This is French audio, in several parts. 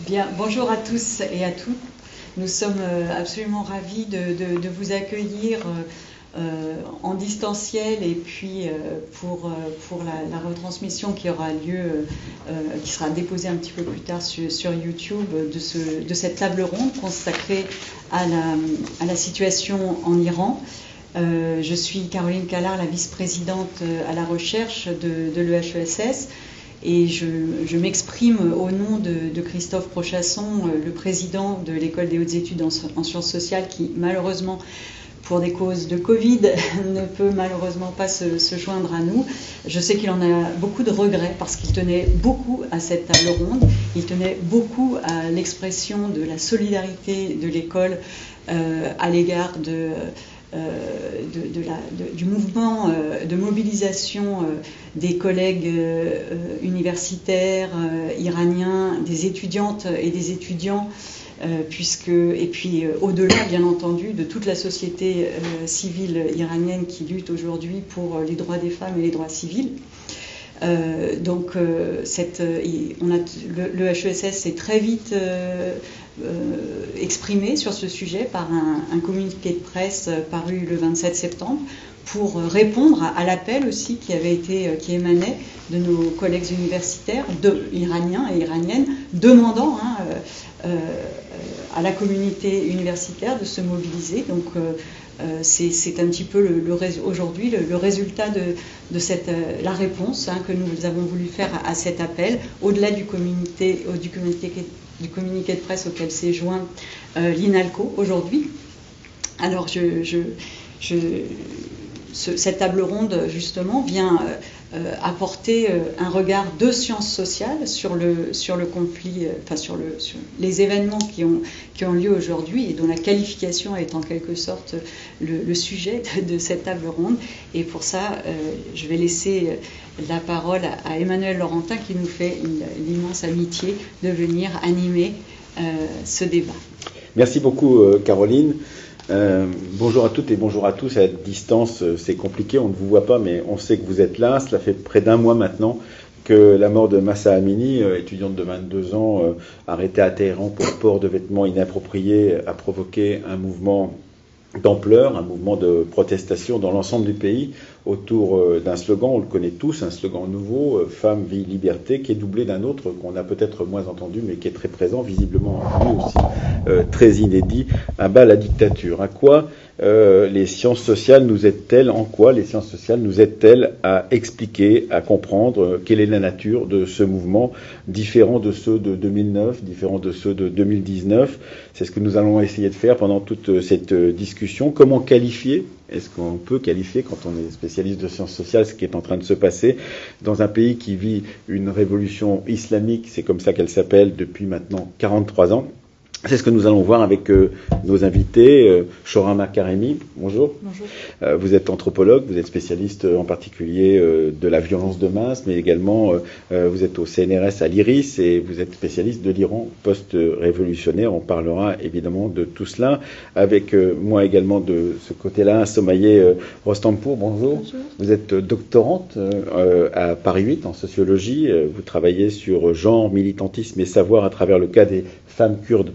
Bien, bonjour à tous et à toutes. Nous sommes absolument ravis de vous accueillir en distanciel et puis pour la retransmission qui aura lieu, qui sera déposée un petit peu plus tard sur YouTube de cette table ronde consacrée à la situation en Iran. Je suis Caroline Callard, la vice-présidente à la recherche de l'EHESS. Et je m'exprime au nom de Christophe Prochasson, le président de l'École des hautes études en sciences sociales, qui malheureusement, pour des causes de Covid, ne peut malheureusement pas se joindre à nous. Je sais qu'il en a beaucoup de regrets parce qu'il tenait beaucoup à cette table ronde, il tenait beaucoup à l'expression de la solidarité de l'école à l'égard du mouvement de mobilisation des collègues universitaires iraniens, des étudiantes et des étudiants, et puis au-delà, bien entendu, de toute la société civile iranienne qui lutte aujourd'hui pour les droits des femmes et les droits civils. Le HESS s'est très vite exprimé sur ce sujet par un communiqué de presse paru le 27 septembre pour répondre à l'appel aussi qui émanait de nos collègues universitaires, iraniens et iraniennes, demandant à la communauté universitaire de se mobiliser. Donc c'est un petit peu aujourd'hui le résultat de la réponse que nous avons voulu faire à cet appel, au-delà du communiqué de presse auquel s'est joint l'INALCO aujourd'hui. Alors cette table ronde justement vient apporter un regard de sciences sociales sur le conflit, sur les événements qui ont lieu aujourd'hui et dont la qualification est en quelque sorte le sujet de cette table ronde. Et pour ça, je vais laisser la parole à Emmanuel Laurentin qui nous fait l'immense amitié de venir animer ce débat. Merci beaucoup Caroline. Bonjour à toutes et bonjour à tous. À distance, c'est compliqué, on ne vous voit pas, mais on sait que vous êtes là. Cela fait près d'un mois maintenant que la mort de Mahsa Amini, étudiante de 22 ans, arrêtée à Téhéran pour le port de vêtements inappropriés, a provoqué un mouvement d'ampleur, un mouvement de protestation dans l'ensemble du pays autour d'un slogan, on le connaît tous, un slogan nouveau, Femme, Vie, Liberté, qui est doublé d'un autre qu'on a peut-être moins entendu, mais qui est très présent, visiblement lui aussi très inédit, à bas la dictature. À quoi les sciences sociales nous aident-elles, en quoi les sciences sociales nous aident-elles à expliquer, à comprendre quelle est la nature de ce mouvement, différent de ceux de 2009, différent de ceux de 2019. C'est ce que nous allons essayer de faire pendant toute cette discussion. Comment qualifier? Est-ce qu'on peut qualifier, quand on est spécialiste de sciences sociales, ce qui est en train de se passer dans un pays qui vit une révolution islamique, c'est comme ça qu'elle s'appelle, depuis maintenant 43 ans? C'est ce que nous allons voir avec nos invités. Shoram Karemi, bonjour. Bonjour. Vous êtes anthropologue, vous êtes spécialiste en particulier de la violence de masse, mais également vous êtes au CNRS à l'IRIS et vous êtes spécialiste de l'Iran post-révolutionnaire. On parlera évidemment de tout cela. Avec moi également de ce côté-là, Somaye Rostampour, bonjour. Bonjour. Vous êtes doctorante à Paris 8 en sociologie. Vous travaillez sur genre, militantisme et savoir à travers le cas des femmes kurdes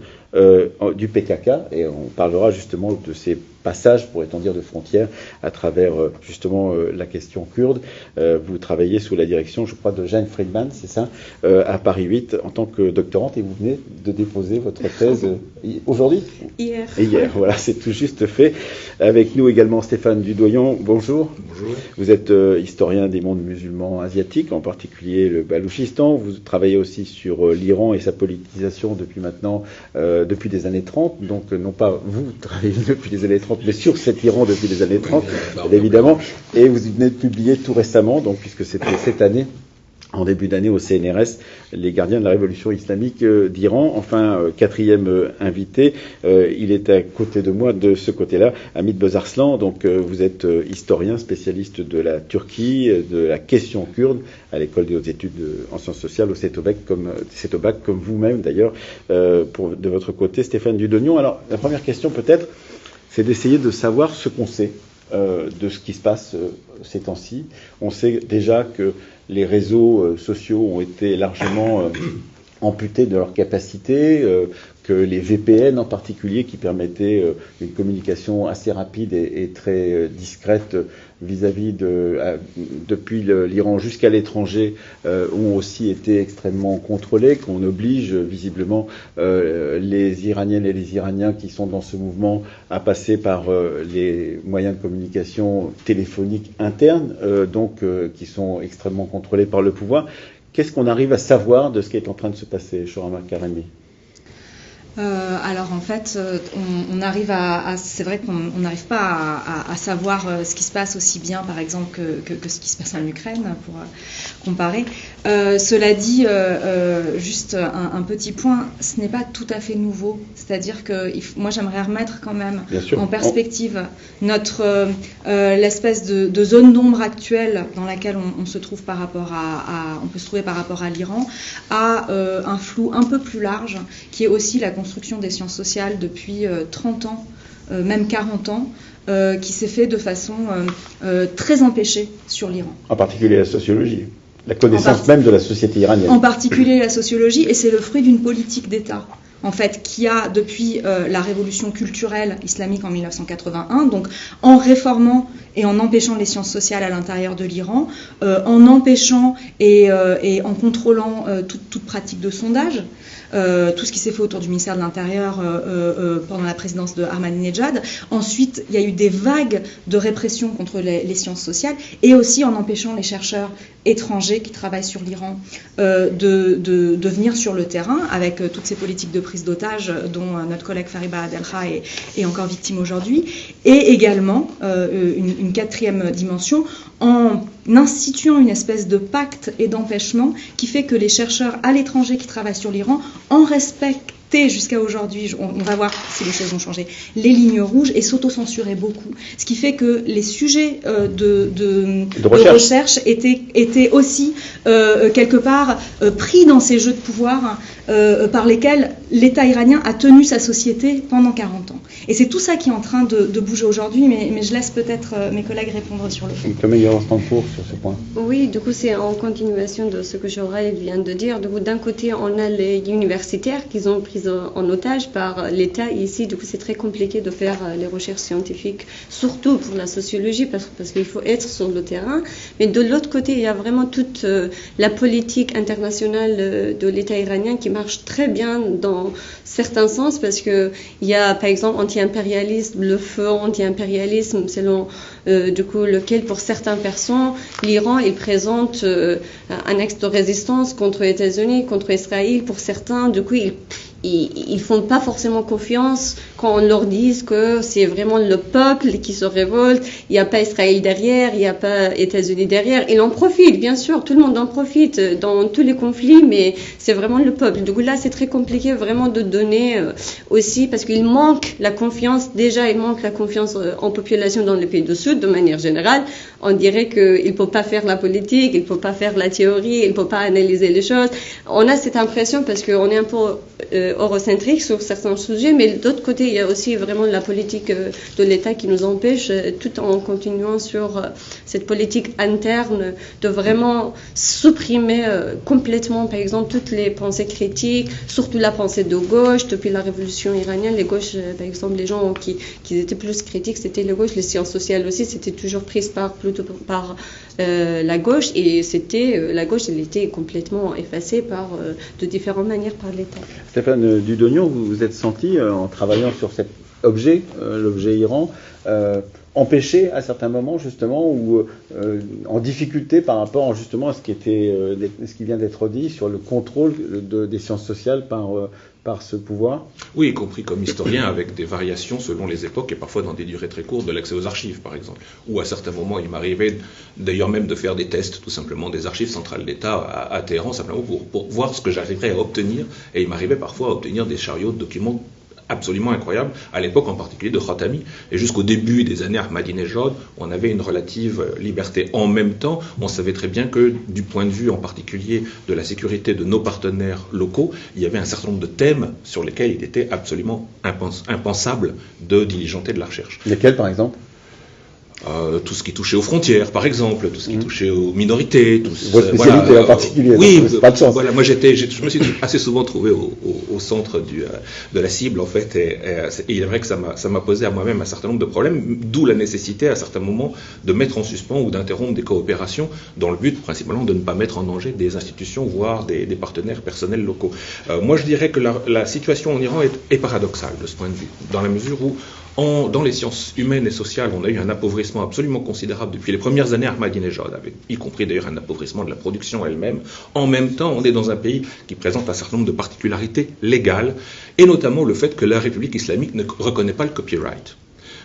du PKK, et on parlera justement de ces passages, pourrait-on dire, de frontières à travers justement la question kurde. Vous travaillez sous la direction, je crois, de Jeanne Friedman, c'est ça, à Paris 8 en tant que doctorante, et vous venez de déposer votre thèse aujourd'hui ? Hier. Hier, voilà, c'est tout juste fait. Avec nous également Stéphane Dudoyon, bonjour. Bonjour. Vous êtes historien des mondes musulmans asiatiques, en particulier le Balouchistan. Vous travaillez aussi sur l'Iran et sa politisation depuis des années 30. Donc, non pas vous travaillez depuis les années 30, mais sur cet Iran depuis les années 30, évidemment. Et vous venez de publier tout récemment, donc, puisque c'était cette année, en début d'année au CNRS, les gardiens de la révolution islamique d'Iran. Enfin, quatrième invité, il est à côté de moi, de ce côté-là, Hamid Bozarslan. Donc, vous êtes historien, spécialiste de la Turquie, de la question kurde, à l'école des hautes études en sciences sociales, au CETOBAC, comme vous-même d'ailleurs, de votre côté, Stéphane Dudognon. Alors, la première question peut-être, c'est d'essayer de savoir ce qu'on sait de ce qui se passe ces temps-ci. On sait déjà que les réseaux sociaux ont été largement amputés de leur capacité, que les VPN en particulier, qui permettaient une communication assez rapide et très discrète vis-à-vis depuis l'Iran jusqu'à l'étranger, ont aussi été extrêmement contrôlés, qu'on oblige visiblement les Iraniennes et les Iraniens qui sont dans ce mouvement à passer par les moyens de communication téléphoniques internes, qui sont extrêmement contrôlés par le pouvoir. Qu'est-ce qu'on arrive à savoir de ce qui est en train de se passer, Shohrama Karimi ? Alors en fait, on arrive c'est vrai qu'on n'arrive pas à savoir ce qui se passe aussi bien, par exemple, que ce qui se passe en Ukraine, pour comparer. Cela dit, juste un petit point, ce n'est pas tout à fait nouveau. C'est-à-dire que moi, j'aimerais remettre quand même en perspective notre l'espèce de zone d'ombre actuelle dans laquelle on se trouve par rapport on peut se trouver par rapport à l'Iran, à un flou un peu plus large, qui est aussi la construction des sciences sociales depuis 30 ans, même 40 ans, qui s'est fait de façon très empêchée sur l'Iran. En particulier la sociologie, la connaissance même de la société iranienne. En particulier la sociologie, et c'est le fruit d'une politique d'État, en fait, qui a, depuis la révolution culturelle islamique en 1981, donc en réformant et en empêchant les sciences sociales à l'intérieur de l'Iran, en empêchant et en contrôlant toute pratique de sondage, tout ce qui s'est fait autour du ministère de l'Intérieur pendant la présidence de Ahmadinejad. Ensuite, il y a eu des vagues de répression contre les sciences sociales, et aussi en empêchant les chercheurs étrangers qui travaillent sur l'Iran de venir sur le terrain, avec toutes ces politiques de prise d'otages dont notre collègue Fariba Adelkha est encore victime aujourd'hui, et également une quatrième dimension, en instituant une espèce de pacte et d'empêchement qui fait que les chercheurs à l'étranger qui travaillent sur l'Iran en respectent jusqu'à aujourd'hui, on va voir si les choses ont changé, les lignes rouges, et s'auto-censuraient beaucoup. Ce qui fait que les sujets de recherche étaient aussi quelque part pris dans ces jeux de pouvoir par lesquels l'État iranien a tenu sa société pendant 40 ans. Et c'est tout ça qui est en train de bouger aujourd'hui, mais je laisse peut-être mes collègues répondre sur le fond. Camille Rostancourt sur ce point. Oui, du coup c'est en continuation de ce que Jorel vient de dire. Du coup, d'un côté on a les universitaires qui ont pris en otage par l'État, et ici du coup c'est très compliqué de faire les recherches scientifiques, surtout pour la sociologie, parce qu'il faut être sur le terrain. Mais de l'autre côté, il y a vraiment toute la politique internationale de l'État iranien qui marche très bien dans certains sens, parce que il y a par exemple anti-impérialisme, le feu anti-impérialisme, selon du coup lequel pour certaines personnes l'Iran il présente un axe de résistance contre les États-Unis, contre Israël. Pour certains, du coup ils font pas forcément confiance quand on leur dise que c'est vraiment le peuple qui se révolte, il n'y a pas Israël derrière, il n'y a pas États-Unis derrière. Ils en profitent, bien sûr, tout le monde en profite dans tous les conflits, mais c'est vraiment le peuple. Du coup là c'est très compliqué vraiment de donner aussi, parce qu'il manque la confiance, déjà il manque la confiance en population dans les pays du Sud de manière générale. On dirait qu'il ne peut pas faire la politique, il ne peut pas faire la théorie, il ne peut pas analyser les choses. On a cette impression parce qu'on est un peu eurocentrique sur certains sujets, mais d'autre côté, il y a aussi vraiment la politique de l'État qui nous empêche, tout en continuant sur cette politique interne, de vraiment supprimer complètement, par exemple, toutes les pensées critiques, surtout la pensée de gauche. Depuis la révolution iranienne, les gauches, par exemple, les gens qui étaient plus critiques, c'était les gauches, les sciences sociales aussi, c'était toujours prise plutôt par la gauche, et la gauche, elle était complètement effacée de différentes manières par l'État. Stéphane Dudognon, vous vous êtes senti, en travaillant sur cet objet, l'objet Iran, empêché à certains moments justement, ou en difficulté par rapport justement à ce qui vient d'être dit sur le contrôle des sciences sociales par ce pouvoir? Oui, y compris comme historien, avec des variations selon les époques et parfois dans des durées très courtes de l'accès aux archives, par exemple. Ou à certains moments, il m'arrivait d'ailleurs même de faire des tests, tout simplement, des archives centrales d'État à Téhéran, simplement pour voir ce que j'arriverais à obtenir. Et il m'arrivait parfois à obtenir des chariots de documents absolument incroyable, à l'époque en particulier de Khatami, et jusqu'au début des années Ahmadinejad, on avait une relative liberté. En même temps, on savait très bien que du point de vue en particulier de la sécurité de nos partenaires locaux, il y avait un certain nombre de thèmes sur lesquels il était absolument impensable de diligenter de la recherche. Lesquels par exemple ? Tout ce qui touchait aux frontières, par exemple, tout ce qui touchait aux minorités. Votre spécialité en particulier. Oui, pas de chance. Voilà, moi je me suis assez souvent trouvé au centre de la cible, en fait, et il est vrai que ça m'a posé à moi-même un certain nombre de problèmes, d'où la nécessité à certains moments de mettre en suspens ou d'interrompre des coopérations dans le but principalement de ne pas mettre en danger des institutions, voire des partenaires personnels locaux. Moi je dirais que la situation en Iran est paradoxale de ce point de vue, dans la mesure où dans les sciences humaines et sociales, on a eu un appauvrissement absolument considérable depuis les premières années Ahmadinejad, avec y compris d'ailleurs un appauvrissement de la production elle-même. En même temps, on est dans un pays qui présente un certain nombre de particularités légales, et notamment le fait que la République islamique ne reconnaît pas le copyright.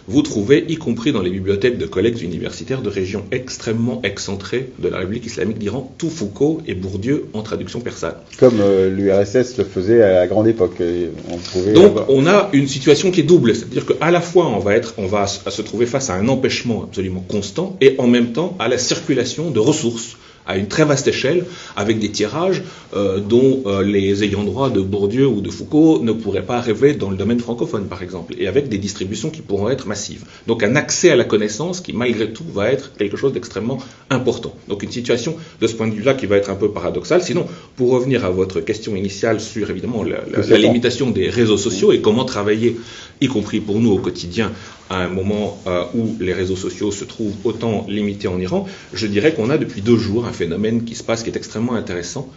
Vous trouvez, y compris dans les bibliothèques de collèges universitaires de régions extrêmement excentrées de la République islamique d'Iran, tout Foucault et Bourdieu en traduction persane. Comme l'URSS le faisait à la grande époque. Donc on a une situation qui est double, c'est-à-dire qu'à la fois on va se trouver face à un empêchement absolument constant et en même temps à la circulation de ressources à une très vaste échelle, avec des tirages dont les ayants droit de Bourdieu ou de Foucault ne pourraient pas rêver dans le domaine francophone, par exemple, et avec des distributions qui pourront être massives. Donc un accès à la connaissance qui, malgré tout, va être quelque chose d'extrêmement important. Donc une situation, de ce point de vue-là, qui va être un peu paradoxale. Sinon, pour revenir à votre question initiale sur, évidemment, la limitation des réseaux sociaux et comment travailler, y compris pour nous au quotidien, à un moment où les réseaux sociaux se trouvent autant limités en Iran, je dirais qu'on a depuis 2 jours un phénomène qui se passe, qui est extrêmement intéressant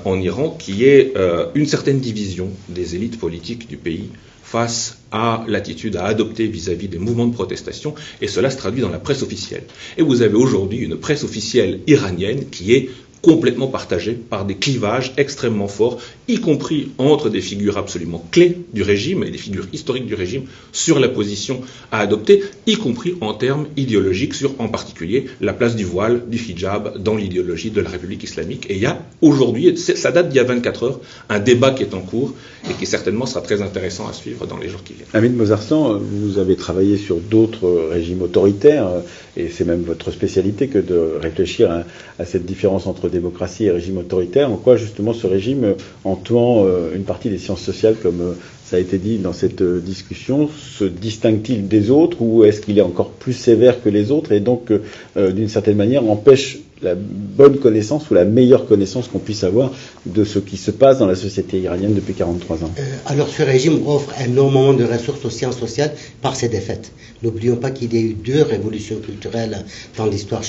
en Iran, qui est une certaine division des élites politiques du pays face à l'attitude à adopter vis-à-vis des mouvements de protestation, et cela se traduit dans la presse officielle. Et vous avez aujourd'hui une presse officielle iranienne qui est complètement partagée par des clivages extrêmement forts, y compris entre des figures absolument clés du régime et des figures historiques du régime sur la position à adopter, y compris en termes idéologiques sur, en particulier, la place du voile, du hijab dans l'idéologie de la République islamique. Et il y a aujourd'hui, ça date d'il y a 24 heures, un débat qui est en cours et qui certainement sera très intéressant à suivre dans les jours qui viennent. Hamid Mozarslan, vous avez travaillé sur d'autres régimes autoritaires, et c'est même votre spécialité que de réfléchir à cette différence entre démocratie et régime autoritaire. En quoi justement ce régime, en tuant une partie des sciences sociales, comme ça a été dit dans cette discussion, se distingue-t-il des autres, ou est-ce qu'il est encore plus sévère que les autres et donc d'une certaine manière empêche la bonne connaissance ou la meilleure connaissance qu'on puisse avoir de ce qui se passe dans la société iranienne depuis 43 ans? Alors ce régime offre énormément de ressources aux sciences sociales par ses défaites. N'oublions pas qu'il y a eu 2 révolutions culturelles dans l'histoire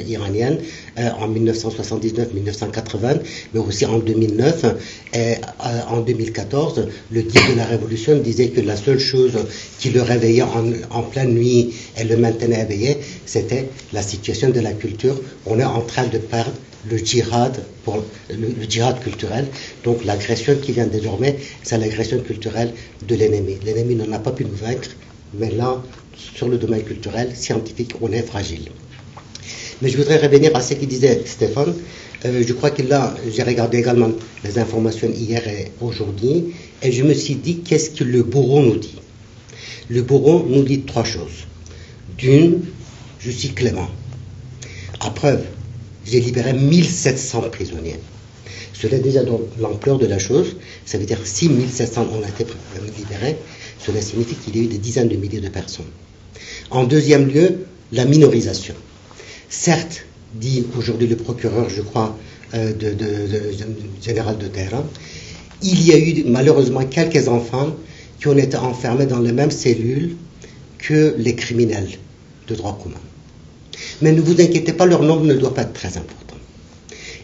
iranienne, en 1979-1980, mais aussi en 2009 et en 2014. Le guide de la révolution disait que la seule chose qui le réveillait en pleine nuit et le maintenait éveillé, c'était la situation de la culture. On est en train de perdre le djihad culturel. Donc l'agression qui vient désormais, c'est l'agression culturelle de l'ennemi. L'ennemi n'en a pas pu nous vaincre, mais là, sur le domaine culturel, scientifique, on est fragile. Mais je voudrais revenir à ce qu'il disait Stéphane. Je crois que là, j'ai regardé également les informations hier et aujourd'hui, et je me suis dit, qu'est-ce que le bourreau nous dit? Le bourreau nous dit 3 choses. D'une, je suis clément. À preuve, j'ai libéré 1700 prisonniers. Cela déjà dans l'ampleur de la chose, ça veut dire si 1700 ont été libérés, cela signifie qu'il y a eu des dizaines de milliers de personnes. En deuxième lieu, la minorisation. Certes, dit aujourd'hui le procureur, je crois, général de Téhéran, il y a eu malheureusement quelques enfants qui ont été enfermés dans les mêmes cellules que les criminels de droit commun. Mais ne vous inquiétez pas, leur nombre ne doit pas être très important.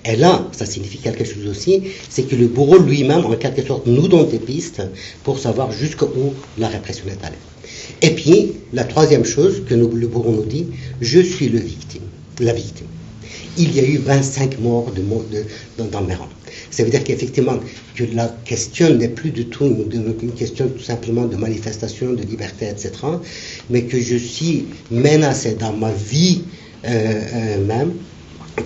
Et là, ça signifie quelque chose aussi, c'est que le bourreau lui-même, en quelque sorte, nous donne des pistes pour savoir jusqu'où la répression est allée. Et puis, la troisième chose que le bourreau nous dit, je suis la victime. Il y a eu 25 morts dans mes rangs. Ça veut dire qu'effectivement, que la question n'est plus du tout une question tout simplement de manifestation, de liberté, etc., mais que je suis menacé dans ma vie même,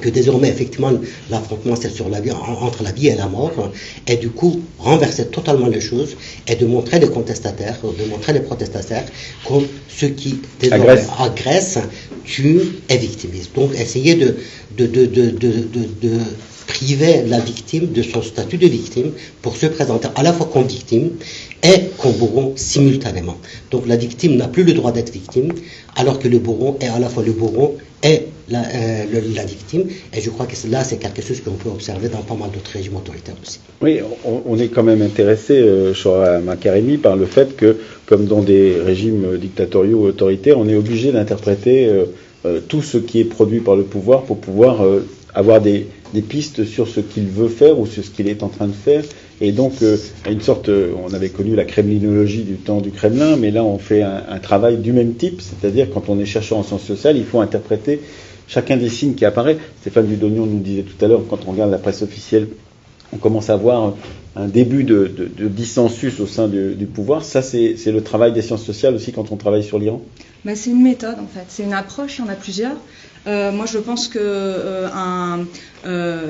que désormais, effectivement, l'affrontement, c'est sur la vie, entre la vie et la mort, et du coup, renverser totalement les choses, et de montrer les contestataires, de montrer les protestataires comme ceux qui, désormais, agressent, tuent et victimisent. Donc, essayer de priver la victime de son statut de victime pour se présenter à la fois comme victime et qu'au bourreau simultanément. Donc la victime n'a plus le droit d'être victime, alors que le bourreau est à la fois le bourreau et la victime. Et je crois que là, c'est quelque chose qu'on peut observer dans pas mal d'autres régimes autoritaires aussi. Oui, on est quand même intéressé, Chora Makarimi, par le fait que, comme dans des régimes dictatoriaux ou autoritaires, on est obligé d'interpréter tout ce qui est produit par le pouvoir pour pouvoir avoir des pistes sur ce qu'il veut faire ou sur ce qu'il est en train de faire. Et donc, une sorte, on avait connu la kremlinologie du temps du Kremlin, mais là, on fait un travail du même type, c'est-à-dire quand on est chercheur en sciences sociales, il faut interpréter chacun des signes qui apparaît. Stéphane Dudognon nous disait tout à l'heure, quand on regarde la presse officielle, on commence à voir un début de dissensus au sein du pouvoir. Ça, c'est le travail des sciences sociales aussi quand on travaille sur l'Iran. C'est une méthode en fait, c'est une approche, il y en a plusieurs. Moi je pense que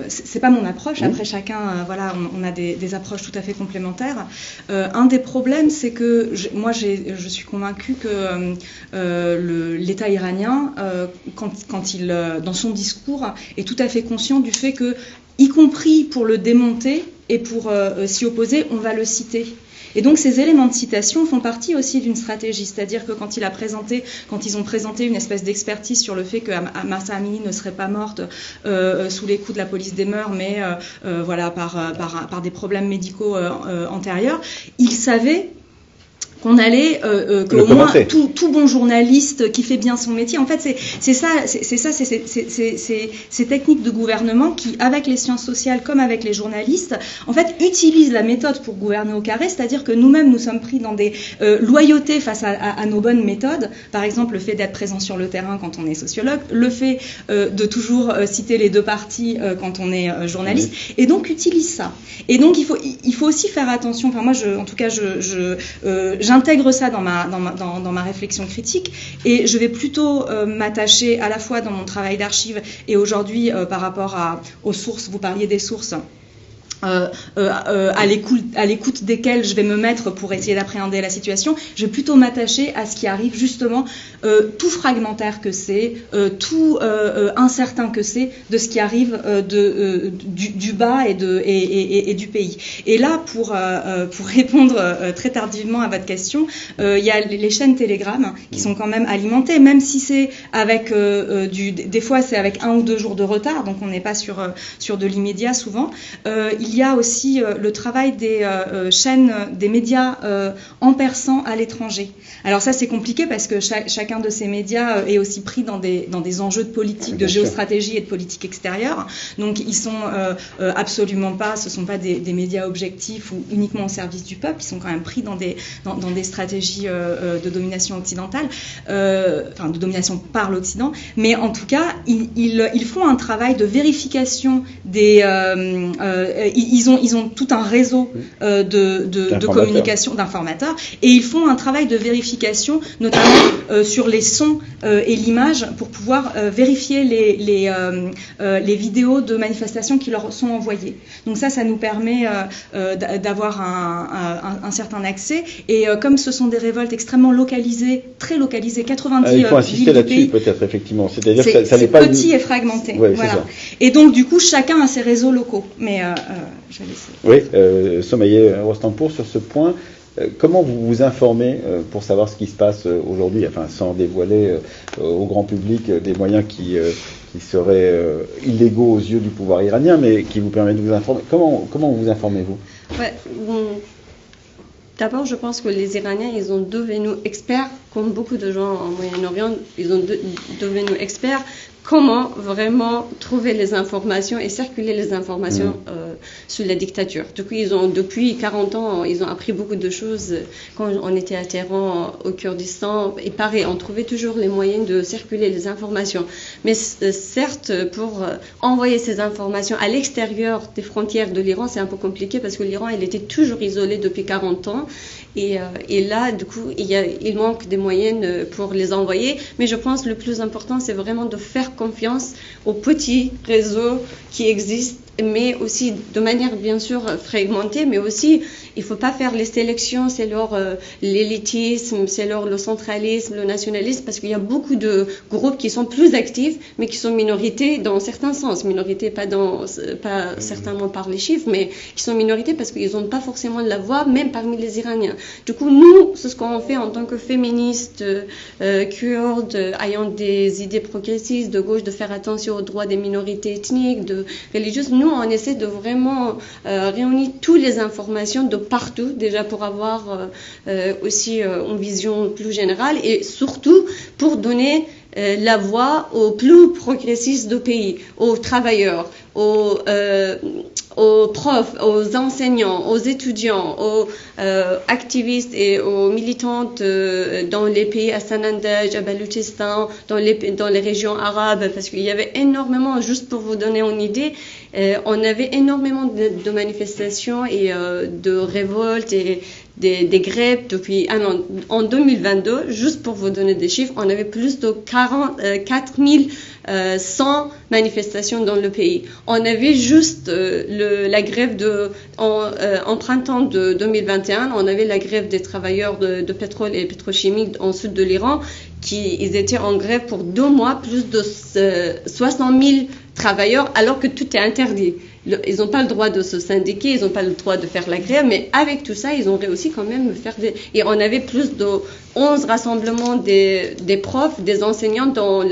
c'est pas mon approche, après chacun, voilà, on a des approches tout à fait complémentaires. Un des problèmes c'est que je suis convaincue que l'État iranien, quand il, dans son discours, est tout à fait conscient du fait que, y compris pour le démonter et pour s'y opposer, on va le citer. Et donc ces éléments de citation font partie aussi d'une stratégie, c'est-à-dire que quand ils ont présenté une espèce d'expertise sur le fait que Mahsa Amini ne serait pas morte sous les coups de la police des mœurs, mais voilà, par des problèmes médicaux antérieurs, ils savaient qu'on allait, qu'au moins tout bon journaliste qui fait bien son métier, en fait c'est ces techniques de gouvernement qui, avec les sciences sociales comme avec les journalistes, en fait utilisent la méthode pour gouverner au carré, c'est-à-dire que nous-mêmes nous sommes pris dans des loyautés face à nos bonnes méthodes, par exemple le fait d'être présent sur le terrain quand on est sociologue, le fait de toujours citer les deux parties quand on est journaliste, et donc utilise ça. Et donc il faut aussi faire attention, enfin moi j'intègre ça dans ma réflexion critique, et je vais plutôt m'attacher à la fois dans mon travail d'archive et aujourd'hui par rapport aux sources, vous parliez des sources, à l'écoute desquelles je vais me mettre pour essayer d'appréhender la situation, je vais plutôt m'attacher à ce qui arrive justement, tout fragmentaire que c'est, tout incertain que c'est, de ce qui arrive du bas et du pays. Et là, pour répondre très tardivement à votre question, il y a les chaînes Telegram qui sont quand même alimentées, même si c'est avec des fois c'est avec 1 ou 2 jours de retard, donc on n'est pas sur de l'immédiat souvent. Il y a aussi le travail des chaînes, des médias en persan à l'étranger. Alors ça c'est compliqué parce que chacun de ces médias est aussi pris dans des enjeux de politique, de géostratégie et de politique extérieure. Donc ils sont absolument pas, ce sont pas des médias objectifs ou uniquement au service du peuple. Ils sont quand même pris dans des stratégies de domination occidentale, enfin de domination par l'Occident. Mais en tout cas, ils font un travail de vérification ils ont tout un réseau de communication, d'informateurs, et ils font un travail de vérification, notamment sur les sons et l'image, pour pouvoir vérifier les vidéos de manifestations qui leur sont envoyées. Donc ça nous permet d'avoir un certain accès, et comme ce sont des révoltes extrêmement localisées, très localisées, 90 il faut insister là-dessus peut-être, effectivement. C'est-à-dire que ça n'est pas petit et fragmenté. Ouais, voilà. Et donc du coup, chacun a ses réseaux locaux. Mais je vais laisser. Oui, Somaïe Rostanpour, sur ce point, comment vous vous informez pour savoir ce qui se passe aujourd'hui, enfin sans dévoiler au grand public des moyens qui seraient illégaux aux yeux du pouvoir iranien, mais qui vous permettent de vous informer. Comment vous informez-vous? D'abord, je pense que les Iraniens, ils ont devenu experts, comme beaucoup de gens en Moyen-Orient, ils ont devenu experts comment vraiment trouver les informations et circuler les informations sur la dictature. Depuis 40 ans, ils ont appris beaucoup de choses. Quand on était à Téhéran, au Kurdistan, et pareil, on trouvait toujours les moyens de circuler les informations. Mais certes, pour envoyer ces informations à l'extérieur des frontières de l'Iran, c'est un peu compliqué parce que l'Iran, il était toujours isolé depuis 40 ans. Et là, du coup, il manque des moyens pour les envoyer. Mais je pense que le plus important, c'est vraiment de faire confiance aux petits réseaux qui existent, mais aussi de manière bien sûr fragmentée, mais aussi il faut pas faire les sélections, c'est leur l'élitisme, c'est leur le centralisme, le nationalisme, parce qu'il y a beaucoup de groupes qui sont plus actifs, mais qui sont minorités dans certains sens. Minorités pas certainement par les chiffres, mais qui sont minorités parce qu'ils n'ont pas forcément de la voix, même parmi les Iraniens. Du coup, nous, c'est ce qu'on fait en tant que féministes, kurdes, ayant des idées progressistes de gauche, de faire attention aux droits des minorités ethniques, de religieuses. Nous, on essaie de vraiment réunir toutes les informations de partout, déjà pour avoir aussi une vision plus générale et surtout pour donner la voix aux plus progressistes du pays, aux travailleurs, aux profs, aux enseignants, aux étudiants, aux activistes et aux militantes dans les pays à Sanandaj, à Baloutchistan, dans les régions arabes, parce qu'il y avait énormément, juste pour vous donner une idée, on avait énormément de manifestations et de révoltes et des grèves depuis en 2022, juste pour vous donner des chiffres, on avait plus de 4100 manifestations dans le pays. On avait juste la grève en printemps de 2021, on avait la grève des travailleurs de pétrole et pétrochimie en sud de l'Iran, ils étaient en grève pour 2 mois, plus de 60 000 travailleurs, alors que tout est interdit. Ils n'ont pas le droit de se syndiquer, ils n'ont pas le droit de faire la grève, mais avec tout ça, ils ont réussi quand même à faire Et on avait plus de 11 rassemblements des profs, des enseignants dans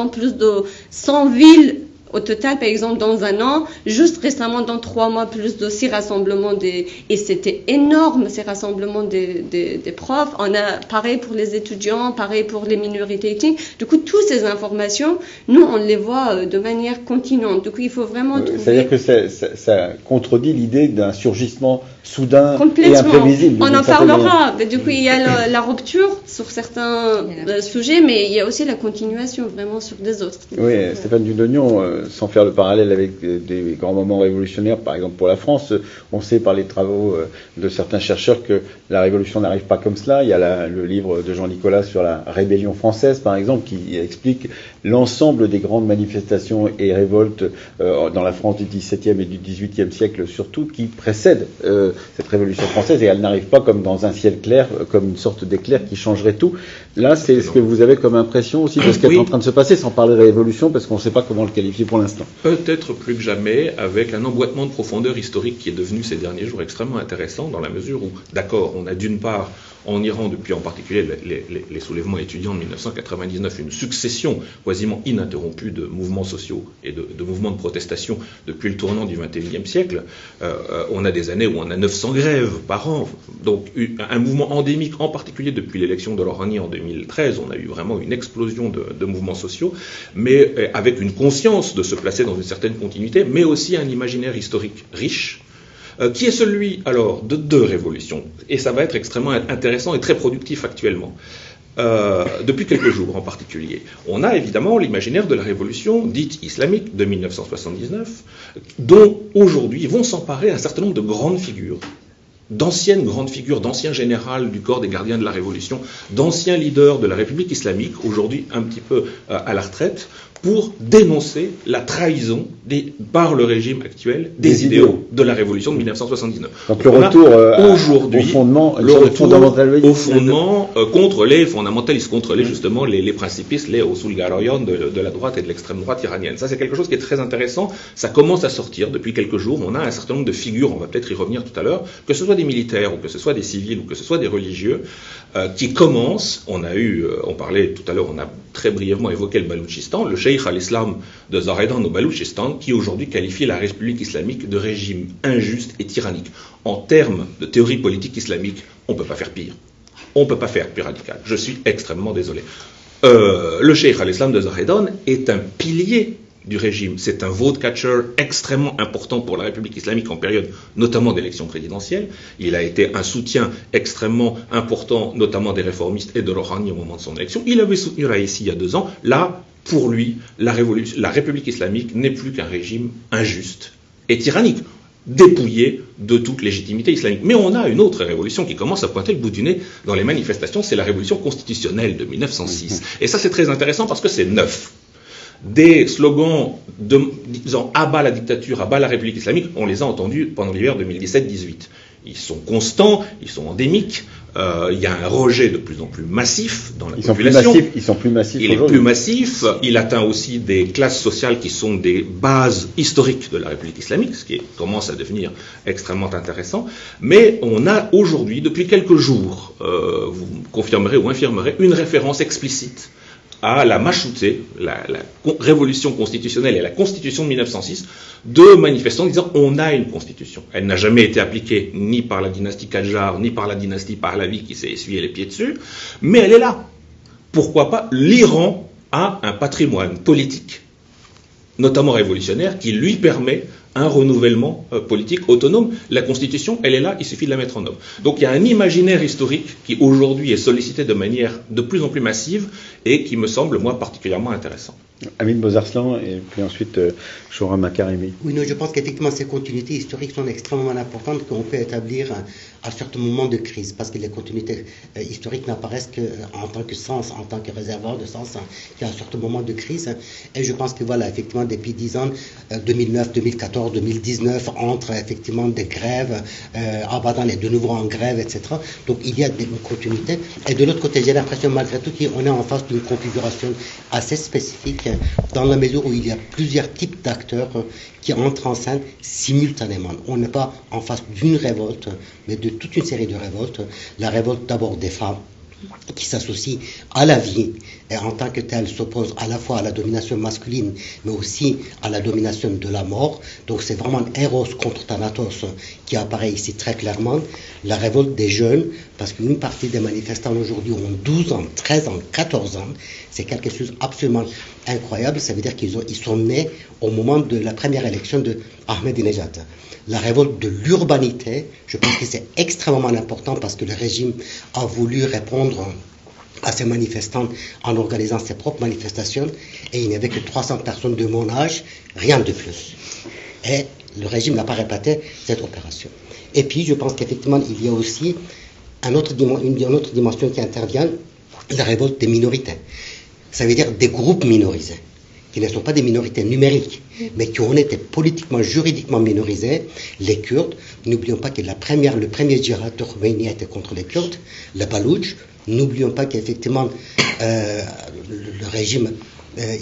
plus de 100 villes. Au total, par exemple, dans un an, juste récemment, dans 3 mois, plus de 6 rassemblements et c'était énorme, ces rassemblements des profs. On a pareil pour les étudiants, pareil pour les minorités ethniques. Du coup, toutes ces informations, nous, on les voit de manière continuante. Du coup, il faut vraiment trouver... C'est-à-dire que ça contredit l'idée d'un surgissement soudain et imprévisible. On en parlera. Du coup, il y a la rupture sur certains sujets, mais il y a aussi la continuation vraiment sur des autres. Oui, Stéphane Dudognon, sans faire le parallèle avec des grands moments révolutionnaires, par exemple pour la France, on sait par les travaux de certains chercheurs que la révolution n'arrive pas comme cela. Il y a le livre de Jean Nicolas sur la rébellion française, par exemple, qui explique l'ensemble des grandes manifestations et révoltes dans la France du XVIIe et du XVIIIe siècle surtout, qui précèdent cette révolution française, et elle n'arrive pas comme dans un ciel clair, comme une sorte d'éclair qui changerait tout. Là, c'est ce que vous avez comme impression aussi de ce qui est en train de se passer, sans parler de révolution, parce qu'on ne sait pas comment le qualifier pour l'instant. Peut-être plus que jamais, avec un emboîtement de profondeur historique qui est devenu ces derniers jours extrêmement intéressant, dans la mesure où, d'accord, on a d'une part en Iran, depuis en particulier les soulèvements étudiants de 1999, une succession quasiment ininterrompue de mouvements sociaux et de mouvements de protestation depuis le tournant du XXIe siècle. On a des années où on a 900 grèves par an, donc un mouvement endémique, en particulier depuis l'élection de Rouhani en 2013, on a eu vraiment une explosion de mouvements sociaux, mais avec une conscience de se placer dans une certaine continuité, mais aussi un imaginaire historique riche, qui est celui, alors, de 2 révolutions. Et ça va être extrêmement intéressant et très productif actuellement. Depuis quelques jours en particulier. On a évidemment l'imaginaire de la révolution dite islamique de 1979, dont aujourd'hui vont s'emparer un certain nombre de grandes figures, d'anciennes grandes figures, d'anciens généraux du corps des gardiens de la Révolution, d'anciens leaders de la République islamique, aujourd'hui un petit peu à la retraite, pour dénoncer la trahison par le régime actuel des idéaux de la Révolution de 1979. Donc le retour au fondement, au fondement contre les fondamentalistes, contre justement les principistes, les Usul Garayan de la droite et de l'extrême droite iranienne. Ça, c'est quelque chose qui est très intéressant. Ça commence à sortir depuis quelques jours. On a un certain nombre de figures, on va peut-être y revenir tout à l'heure, que ce soit des militaires ou que ce soit des civils ou que ce soit des religieux, qui commencent. On parlait tout à l'heure, on a très brièvement évoqué le Baloutchistan, le cheikh al-Islam de Zahedan au Baloutchistan, qui aujourd'hui qualifie la République islamique de régime injuste et tyrannique. En termes de théorie politique islamique, on ne peut pas faire pire. On ne peut pas faire plus radical. Je suis extrêmement désolé. Le cheikh al-Islam de Zahedan est un pilier du régime. C'est un vote-catcher extrêmement important pour la République islamique en période notamment d'élections présidentielles. Il a été un soutien extrêmement important, notamment des réformistes et de Rouhani au moment de son élection. Il avait soutenu Raïssi il y a 2 ans. Là, pour lui, la République islamique n'est plus qu'un régime injuste et tyrannique, dépouillé de toute légitimité islamique. Mais on a une autre révolution qui commence à pointer le bout du nez dans les manifestations, c'est la révolution constitutionnelle de 1906. Et ça, c'est très intéressant parce que c'est neuf. Des slogans disant « abat la dictature, abat la République islamique », on les a entendus pendant l'hiver 2017-18. ils sont constants, ils sont endémiques. Il y a un rejet de plus en plus massif dans la population. Ils sont plus massifs Il est plus massif. Il atteint aussi des classes sociales qui sont des bases historiques de la République islamique, ce qui commence à devenir extrêmement intéressant. Mais on a aujourd'hui, depuis quelques jours, vous confirmerez ou infirmerez, une référence explicite à la Mashouté, la révolution constitutionnelle et la constitution de 1906, de manifestants disant on a une constitution. Elle n'a jamais été appliquée ni par la dynastie Kadjar, ni par la dynastie Pahlavi qui s'est essuyé les pieds dessus, mais elle est là. Pourquoi pas? L'Iran a un patrimoine politique, notamment révolutionnaire, qui lui permet un renouvellement politique autonome. La Constitution, elle est là, il suffit de la mettre en œuvre. Donc il y a un imaginaire historique qui aujourd'hui est sollicité de manière de plus en plus massive et qui me semble, moi, particulièrement intéressant. Amin Bozarslan et puis ensuite Shoura Makarimi. Oui, non, je pense qu'effectivement ces continuités historiques sont extrêmement importantes qu'on peut établir à certains moments de crise, parce que les continuités historiques n'apparaissent qu'en tant que sens, en tant que réservoir de sens, qu'à un certain moment de crise. Et je pense que voilà, effectivement, depuis 10 ans, 2009, 2014, 2019, entre effectivement des grèves, Abadan est de nouveau en grève, etc. Donc il y a une continuité. Et de l'autre côté, j'ai l'impression malgré tout qu'on est en face d'une configuration assez spécifique, dans la mesure où il y a plusieurs types d'acteurs qui entrent en scène simultanément. On n'est pas en face d'une révolte, mais de toute une série de révoltes. La révolte d'abord des femmes, qui s'associent à la vie et en tant que telle s'opposent à la fois à la domination masculine mais aussi à la domination de la mort. Donc c'est vraiment Eros contre Thanatos qui apparaît ici très clairement. La révolte des jeunes, parce qu'une partie des manifestants aujourd'hui ont 12 ans, 13 ans, 14 ans. C'est quelque chose absolument incroyable. Ça veut dire qu'ils sont nés au moment de la première élection de Ahmadinejad. La révolte de l'urbanité, je pense que c'est extrêmement important parce que le régime a voulu répondre à ces manifestants en organisant ses propres manifestations et il n'y avait que 300 personnes de mon âge, rien de plus. Et le régime n'a pas répété cette opération. Et puis je pense qu'effectivement il y a aussi une autre dimension qui intervient, la révolte des minorités. Ça veut dire des groupes minorisés, qui ne sont pas des minorités numériques, mais qui ont été politiquement, juridiquement minorisés. Les Kurdes, n'oublions pas que le premier djihad de Khomeini était contre les Kurdes, les Balouches. N'oublions pas qu'effectivement le régime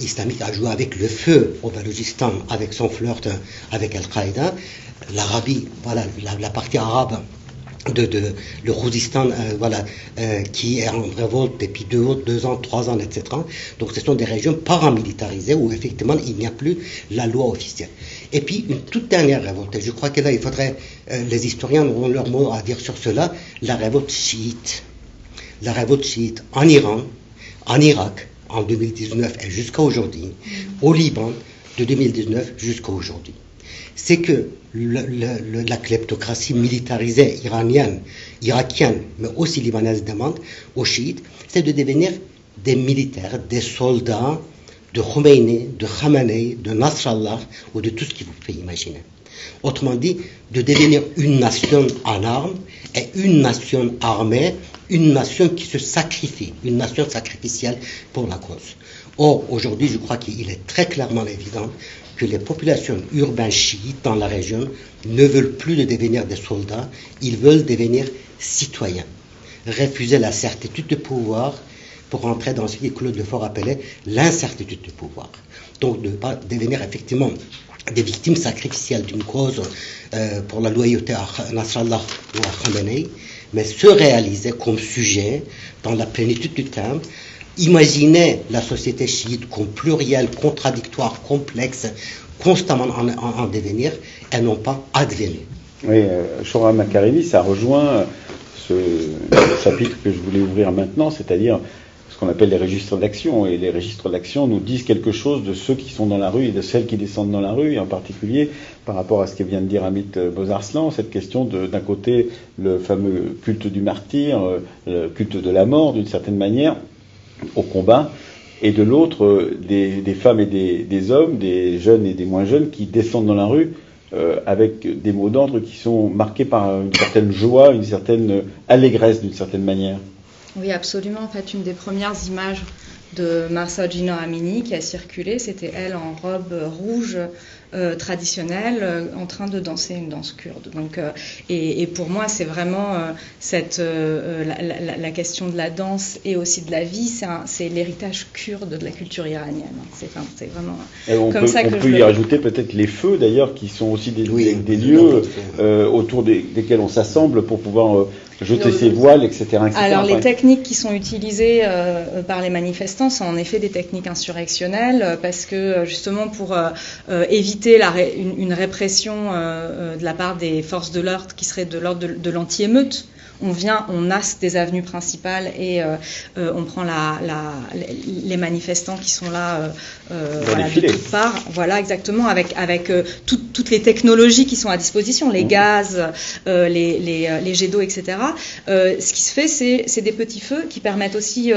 islamique a joué avec le feu au Baloutchistan, avec son flirt avec Al-Qaïda. L'Arabie, voilà, la partie arabe le Khouzistan, qui est en révolte depuis 2 ans, 3 ans, etc. Donc ce sont des régions paramilitarisées où effectivement il n'y a plus la loi officielle. Et puis une toute dernière révolte, et je crois que là il faudrait, les historiens auront leur mot à dire sur cela, la révolte chiite. La révolte chiite en Iran, en Irak, en 2019 et jusqu'à aujourd'hui, au Liban, de 2019 jusqu'à aujourd'hui. C'est que la kleptocratie militarisée iranienne, irakienne, mais aussi libanaise demande aux chiites, c'est de devenir des militaires, des soldats de Khomeini, de Khamenei, de Nasrallah ou de tout ce que vous pouvez imaginer. Autrement dit, de devenir une nation en armes et une nation armée, une nation qui se sacrifie, une nation sacrificielle pour la cause. Or, aujourd'hui, je crois qu'il est très clairement évident que les populations urbaines chiites dans la région ne veulent plus de devenir des soldats, ils veulent devenir citoyens. Refuser la certitude de pouvoir pour entrer dans ce que Claude Lefort appelait l'incertitude de pouvoir. Donc de ne pas devenir effectivement des victimes sacrificielles d'une cause pour la loyauté à Nasrallah ou à Khamenei, mais se réaliser comme sujet dans la plénitude du terme. Imaginez la société chiite comme plurielle, contradictoire, complexe, constamment en devenir, et non pas advenir. Oui, Shoura Makarimi, ça rejoint ce chapitre que je voulais ouvrir maintenant, c'est-à-dire ce qu'on appelle les registres d'action. Et les registres d'action nous disent quelque chose de ceux qui sont dans la rue et de celles qui descendent dans la rue, et en particulier par rapport à ce que vient de dire Amit Bozarslan, cette question d'un côté le fameux culte du martyr, le culte de la mort d'une certaine manière, au combat, et de l'autre des femmes et des hommes, des jeunes et des moins jeunes qui descendent dans la rue avec des mots d'ordre qui sont marqués par une certaine joie, une certaine allégresse d'une certaine manière. Oui, absolument. En fait, une des premières images de Mahsa Jina Amini qui a circulé, c'était elle en robe rouge traditionnelle en train de danser une danse kurde. Donc, et pour moi, c'est vraiment la question de la danse et aussi de la vie, c'est l'héritage kurde de la culture iranienne. C'est vraiment comme ça que on peut y rajouter peut-être les feux d'ailleurs, qui sont aussi des lieux autour desquels on s'assemble pour pouvoir jeter ses voiles, etc. Alors les techniques qui sont utilisées par les manifestants sont en effet des techniques insurrectionnelles, parce que justement pour éviter une répression de la part des forces de l'ordre qui serait de l'ordre de l'anti-émeute, on nasse des avenues principales et on prend les manifestants qui sont là de toutes parts, voilà exactement, avec toutes les technologies qui sont à disposition, les gaz, les jets d'eau, etc. Ce qui se fait, c'est des petits feux qui permettent aussi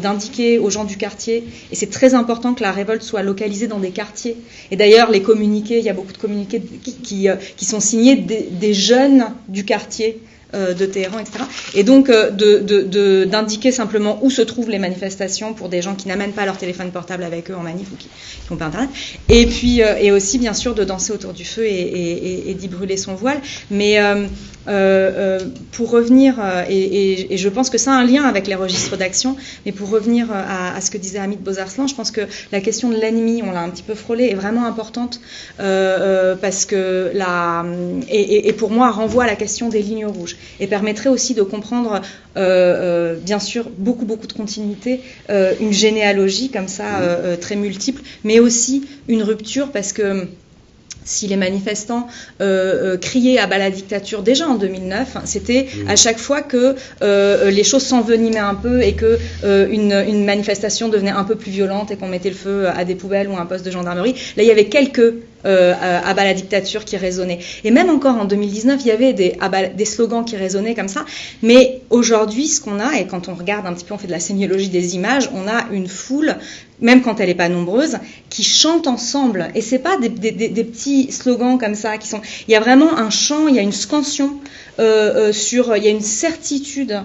d'indiquer aux gens du quartier, et c'est très important que la révolte soit localisée dans des quartiers. Et d'ailleurs, les communiqués, il y a beaucoup de communiqués qui sont signés des jeunes du quartier de Téhéran, etc. Et donc d'indiquer simplement où se trouvent les manifestations pour des gens qui n'amènent pas leur téléphone portable avec eux en manif ou qui n'ont pas internet. Et puis et aussi bien sûr de danser autour du feu et d'y brûler son voile. Mais pour revenir, et je pense que ça a un lien avec les registres d'action, mais pour revenir à ce que disait Hamid Bozarslan, je pense que la question de l'ennemi, on l'a un petit peu frôlée, est vraiment importante parce que et pour moi renvoie à la question des lignes rouges et permettrait aussi de comprendre bien sûr beaucoup de continuité, une généalogie comme ça très multiple, mais aussi une rupture, parce que si les manifestants criaient à bas la dictature déjà en 2009, c'était à chaque fois que les choses s'envenimaient un peu et que une manifestation devenait un peu plus violente et qu'on mettait le feu à des poubelles ou à un poste de gendarmerie. Là, il y avait quelques à bas la dictature qui résonnaient. Et même encore en 2019, il y avait des slogans qui résonnaient comme ça. Mais aujourd'hui, ce qu'on a, et quand on regarde un petit peu, on fait de la sémiologie des images, on a une foule, même quand elle n'est pas nombreuse, qui chante ensemble. Et c'est pas des petits slogans comme ça qui sont. Il y a vraiment un chant, il y a une scansion il y a une certitude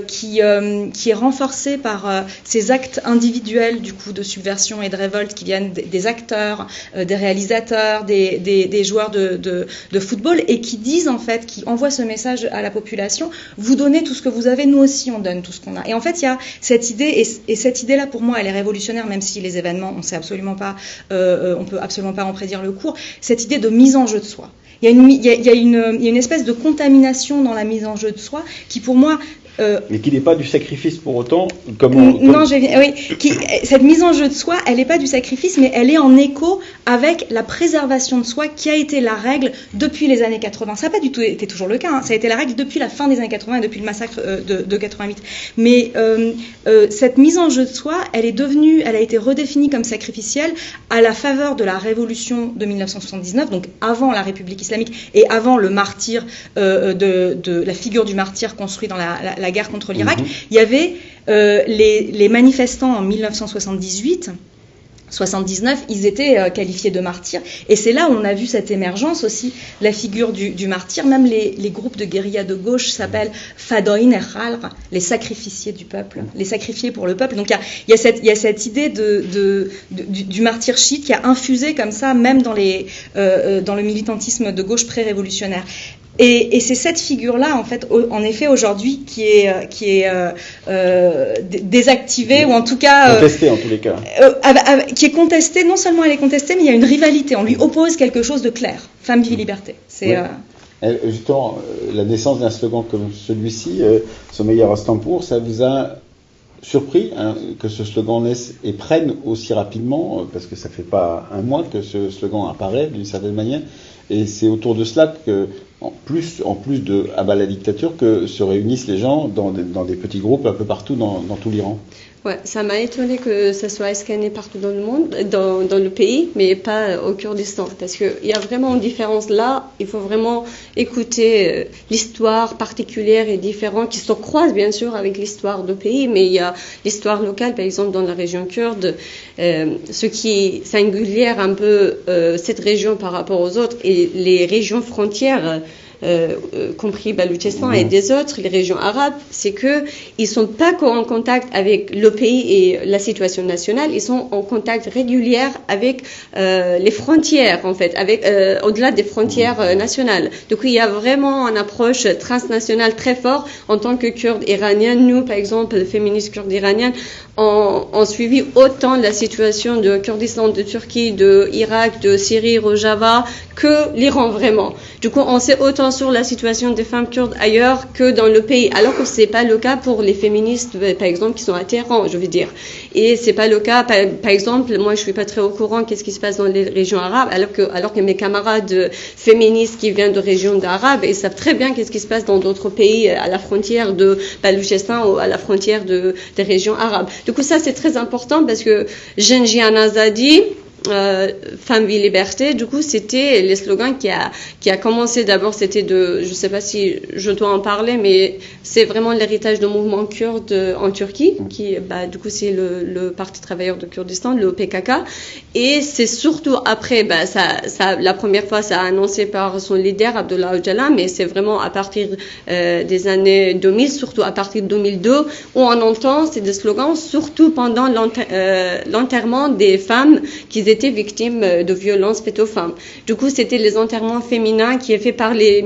qui est renforcée par ces actes individuels du coup de subversion et de révolte qui viennent des acteurs, des réalisateurs, des joueurs de football, et qui disent en fait, qui envoient ce message à la population: vous donnez tout ce que vous avez, nous aussi on donne tout ce qu'on a. Et en fait il y a cette idée, et cette idée là pour moi elle est révolutionnaire, même si les événements on peut absolument pas en prédire le cours, cette idée de mise en jeu de soi. Il y a une espèce de contamination dans la mise en jeu de soi qui, pour moi, mais qui n'est pas du sacrifice pour autant. Cette mise en jeu de soi, elle n'est pas du sacrifice, mais elle est en écho avec la préservation de soi qui a été la règle depuis les années 80. Ça n'a pas du tout été toujours le cas, hein. Ça a été la règle depuis la fin des années 80 et depuis le massacre de 88. Mais cette mise en jeu de soi, elle a été redéfinie comme sacrificielle à la faveur de la révolution de 1979, donc avant la République islamique et avant le martyr, de la figure du martyr construit dans la guerre contre l'Irak. Il y avait les manifestants en 1978, 79, ils étaient qualifiés de martyrs, et c'est là où on a vu cette émergence aussi, la figure du martyr. Même les groupes de guérilla de gauche s'appellent Fadoin el-Khalr, les sacrificiés du peuple, les sacrifiés pour le peuple. Donc il y a cette idée du martyr chiite qui a infusé comme ça, même dans le militantisme de gauche pré-révolutionnaire. Et c'est cette figure-là, en fait, en effet, aujourd'hui, qui est désactivée, ou en tout cas contestée, en tous les cas. Qui est contestée. Non seulement elle est contestée, mais il y a une rivalité. On lui oppose quelque chose de clair. Femme, vie, liberté. C'est justement, la naissance d'un slogan comme celui-ci, Sommeilleur Rostanpour, ça vous a surpris que ce slogan naisse et prenne aussi rapidement, parce que ça fait pas un mois que ce slogan apparaît d'une certaine manière, et c'est autour de cela que, en plus de à bas la dictature, que se réunissent les gens dans des petits groupes un peu partout dans tout l'Iran. Ouais, ça m'a étonné que ça soit scanné partout dans le monde, dans le pays, mais pas au Kurdistan, parce qu'il y a vraiment une différence là. Il faut vraiment écouter l'histoire particulière et différente qui se croise bien sûr avec l'histoire du pays, mais il y a l'histoire locale, par exemple dans la région kurde, ce qui singulière un peu cette région par rapport aux autres, et les régions frontières compris Baloutchistan et des autres, les régions arabes, c'est que ils sont pas en contact avec le pays et la situation nationale, ils sont en contact régulier avec les frontières, en fait, avec au-delà des frontières nationales. Donc il y a vraiment une approche transnationale très forte en tant que Kurdes iraniens. Nous, par exemple, les féministes kurdes iraniennes, ont suivi autant la situation de Kurdistan, de Turquie, de Irak, de Syrie, Rojava, que l'Iran vraiment. Du coup, on sait autant sur la situation des femmes kurdes ailleurs que dans le pays, alors que c'est pas le cas pour les féministes, par exemple, qui sont à Téhéran, je veux dire. Et c'est pas le cas, par exemple, moi, je suis pas très au courant qu'est-ce qui se passe dans les régions arabes, alors que mes camarades féministes qui viennent de régions arabes, ils savent très bien qu'est-ce qui se passe dans d'autres pays à la frontière de Baloutchistan ou à la frontière des régions arabes. Du coup, ça, c'est très important parce que Jenjian Azadi, Femme, vie, liberté, du coup, c'était les slogans qui a commencé d'abord, c'était je sais pas si je dois en parler, mais c'est vraiment l'héritage du mouvement kurde en Turquie, qui, du coup, c'est le Parti travailleur de Kurdistan, le PKK, et c'est surtout après, la première fois, ça a annoncé par son leader, Abdullah Öcalan, mais c'est vraiment à partir des années 2000, surtout à partir de 2002, où on entend ces des slogans, surtout pendant l'enterrement des femmes qui étaient victimes de violences faites aux femmes. Du coup, c'était les enterrements féminins qui est fait par les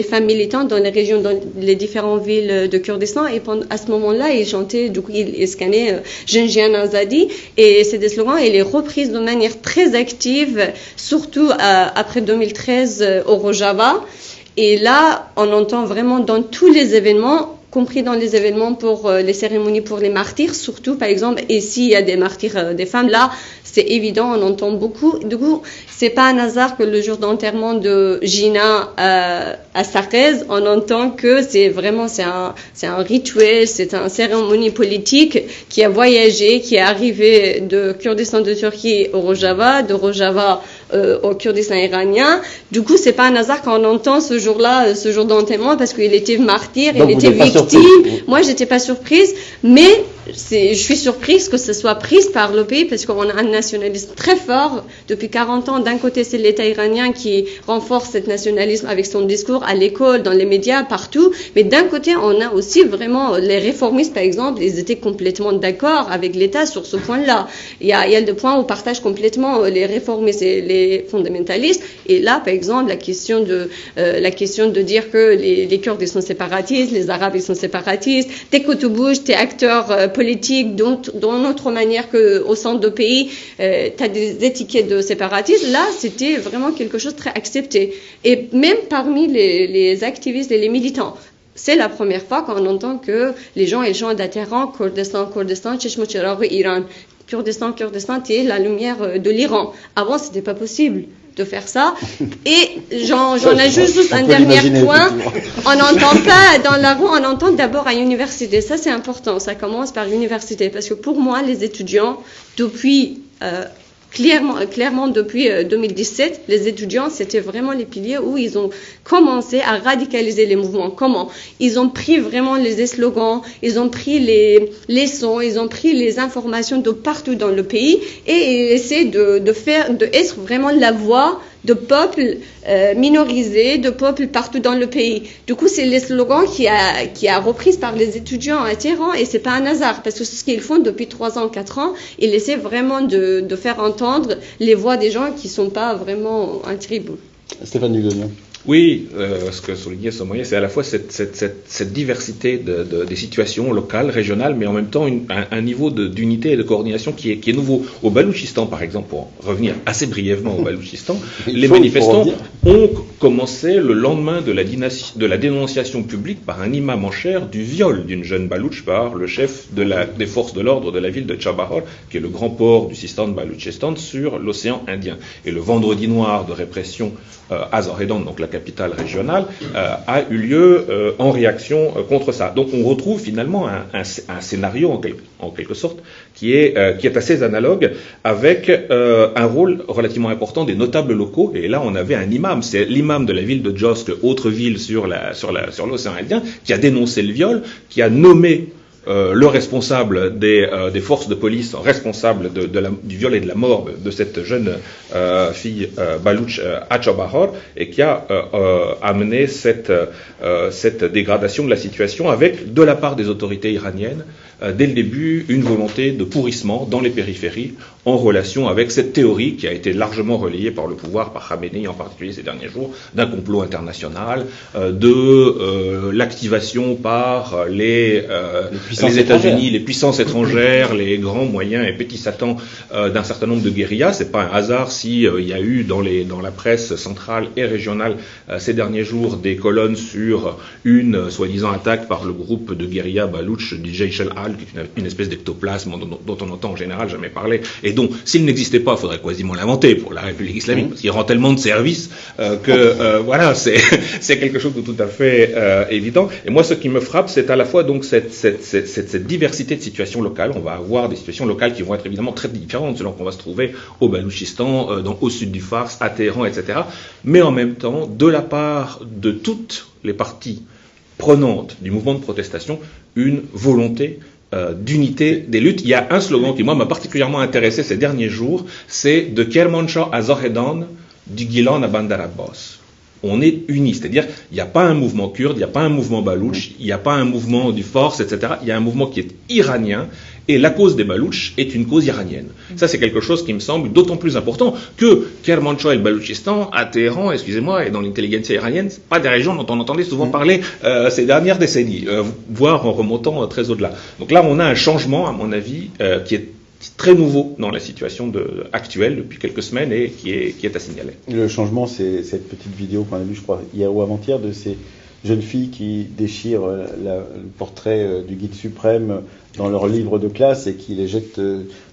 femmes militantes dans les régions, dans les différentes villes de Kurdistan. Et à ce moment-là, ils chantaient, du coup, ils scannaient Jenjian Azadi. Et c'est des slogans, et les reprises de manière très active, surtout après 2013 au Rojava. Et là, on entend vraiment dans tous les événements, compris dans les événements pour les cérémonies pour les martyrs, surtout par exemple, et s'il y a des martyrs des femmes, là, c'est évident, on entend beaucoup. Du coup, c'est pas un hasard que le jour d'enterrement de Gina à Sarkez, on entend que c'est un rituel, c'est une cérémonie politique qui a voyagé, qui est arrivé de Kurdistan de Turquie au Rojava, de Rojava au Kurdistan iranien. Du coup, c'est pas un hasard qu'on entend ce jour-là, ce jour d'enterrement, parce qu'il était martyr, il était victime. Moi, j'étais pas surprise, mais je suis surprise que ce soit prise par le pays, parce qu'on a un nationalisme très fort depuis 40 ans. D'un côté, c'est l'État iranien qui renforce ce nationalisme avec son discours à l'école, dans les médias, partout. Mais d'un côté, on a aussi vraiment les réformistes, par exemple, ils étaient complètement d'accord avec l'État sur ce point-là. Il y a des points où on partage complètement les réformistes et les fondamentalistes. Et là, par exemple, la question de dire que les Kurdes ils sont séparatistes, les Arabes ils sont séparatistes. Dès que tu bouges, t'es acteur politique d'une autre manière qu'au centre du pays, tu as des étiquettes de séparatisme. Là, c'était vraiment quelque chose de très accepté. Et même parmi les activistes et les militants, c'est la première fois qu'on entend que les gens ils chantent à Téhéran, Kurdistan, Cheshmo Chiragh, Iran. Kurdistan, t'es la lumière de l'Iran. Avant, c'était pas possible de faire ça. Et j'en ajoute juste un dernier point. On n'entend pas dans la rue, on entend d'abord à l'université. Ça, c'est important. Ça commence par l'université. Parce que pour moi, les étudiants, depuis clairement depuis 2017, les étudiants, c'était vraiment les piliers où ils ont commencé à radicaliser les mouvements. Comment? Ils ont pris vraiment les slogans, ils ont pris les sons, ils ont pris les informations de partout dans le pays et ils essaient d'être vraiment la voix de peuples minorisés, de peuples partout dans le pays. Du coup, c'est les slogans qui a repris par les étudiants à Téhéran et c'est pas un hasard parce que ce qu'ils font depuis 3 ans, 4 ans, ils essaient vraiment de faire entendre les voix des gens qui sont pas vraiment en tribu. Stéphane Dugonian. Oui, ce que soulignait Somoya, c'est à la fois cette diversité des situations locales, régionales, mais en même temps un niveau d'unité et de coordination qui est nouveau. Au Baloutchistan, par exemple, pour revenir assez brièvement au Baloutchistan, les manifestants ont commencé le lendemain de la dénonciation publique par un imam en chair du viol d'une jeune Baloutche par le chef des forces de l'ordre de la ville de Chabahar, qui est le grand port du Sistan de Baloutchistan sur l'océan Indien. Et le vendredi noir de répression à Zahedan, donc la capitale régionale, a eu lieu en réaction contre ça. Donc on retrouve finalement un scénario en quelque sorte qui est assez analogue avec un rôle relativement important des notables locaux. Et là on avait un imam, c'est l'imam de la ville de Josk, autre ville sur l'océan Indien, qui a dénoncé le viol, qui a nommé le responsable des forces de police responsable du viol et de la mort de cette jeune fille Balouch Achabahor, et qui a amené cette dégradation de la situation avec, de la part des autorités iraniennes, dès le début, une volonté de pourrissement dans les périphéries en relation avec cette théorie qui a été largement relayée par le pouvoir, par Khamenei en particulier ces derniers jours, d'un complot international, de l'activation par les États-Unis, les puissances étrangères, les grands moyens et petits satans d'un certain nombre de guérillas. C'est pas un hasard si il y a eu dans la presse centrale et régionale ces derniers jours des colonnes sur une soi-disant attaque par le groupe de guérilla Balouch du Jaish al-Al, qui est une espèce d'ectoplasme dont on entend en général jamais parler, et dont, s'il n'existait pas, il faudrait quasiment l'inventer pour la République islamique, parce qu'il rend tellement de services voilà, c'est quelque chose de tout à fait évident. Et moi, ce qui me frappe, c'est à la fois donc cette diversité de situations locales. On va avoir des situations locales qui vont être évidemment très différentes selon qu'on va se trouver au Balouchistan, au sud du Fars, à Téhéran, etc. Mais en même temps, de la part de toutes les parties prenantes du mouvement de protestation, une volonté d'unité des luttes. Il y a un slogan qui, moi, m'a particulièrement intéressé ces derniers jours, c'est « De Kermanshah à Zahedan, du Gilan à Bandar Abbas ». On est unis, c'est-à-dire il n'y a pas un mouvement kurde, il n'y a pas un mouvement balouche, il n'y a pas un mouvement du Force, etc. Il y a un mouvement qui est iranien, et la cause des Balouches est une cause iranienne. Ça, c'est quelque chose qui me semble d'autant plus important que Kermanshah et le Balouchistan, à Téhéran, excusez-moi, et dans l'intelligentsia iranienne, c'est pas des régions dont on entendait souvent parler ces dernières décennies, voire en remontant très au-delà. Donc là, on a un changement, à mon avis, qui est très nouveau dans la situation actuelle depuis quelques semaines et qui est à signaler. Le changement, c'est cette petite vidéo qu'on a vue, je crois, hier ou avant-hier, de ces jeunes filles qui déchirent le portrait du guide suprême dans leur livre de classe et qui les jettent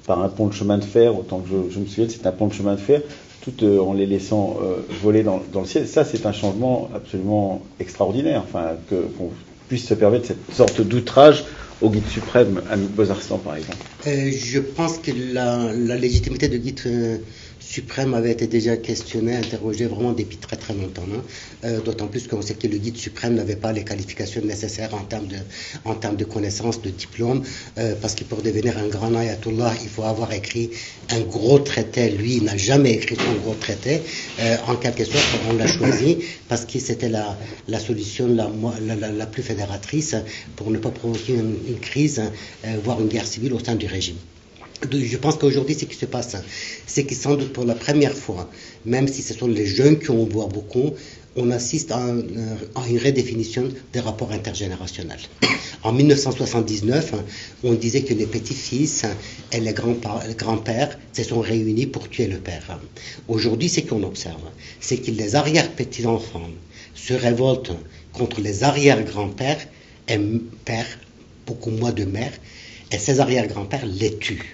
par un pont de chemin de fer, autant que je me souvienne, c'est un pont de chemin de fer, tout en les laissant voler dans le ciel. Ça, c'est un changement absolument extraordinaire, enfin, qu'on puisse se permettre cette sorte d'outrage au guide suprême, Hamid Bozarslan, par exemple. Je pense que la légitimité du guide suprême avait été déjà questionnée, interrogée vraiment depuis très très longtemps. D'autant plus qu'on sait que le guide suprême n'avait pas les qualifications nécessaires en termes de connaissances, de diplôme, parce que pour devenir un grand ayatollah, il faut avoir écrit un gros traité. Lui, il n'a jamais écrit son gros traité. En quelque sorte, on l'a choisi parce que c'était la solution la plus fédératrice pour ne pas provoquer une crise, voire une guerre civile au sein du régime. Je pense qu'aujourd'hui, ce qui se passe, c'est que sans doute pour la première fois, même si ce sont les jeunes qui en voient beaucoup, on assiste à une redéfinition des rapports intergénérationnels. En 1979, on disait que les petits-fils et les grands-pères se sont réunis pour tuer le père. Aujourd'hui, ce qu'on observe, c'est que les arrière-petits-enfants se révoltent contre les arrière-grands-pères et pères, beaucoup moins de mères, et ces arrière-grands-pères les tuent.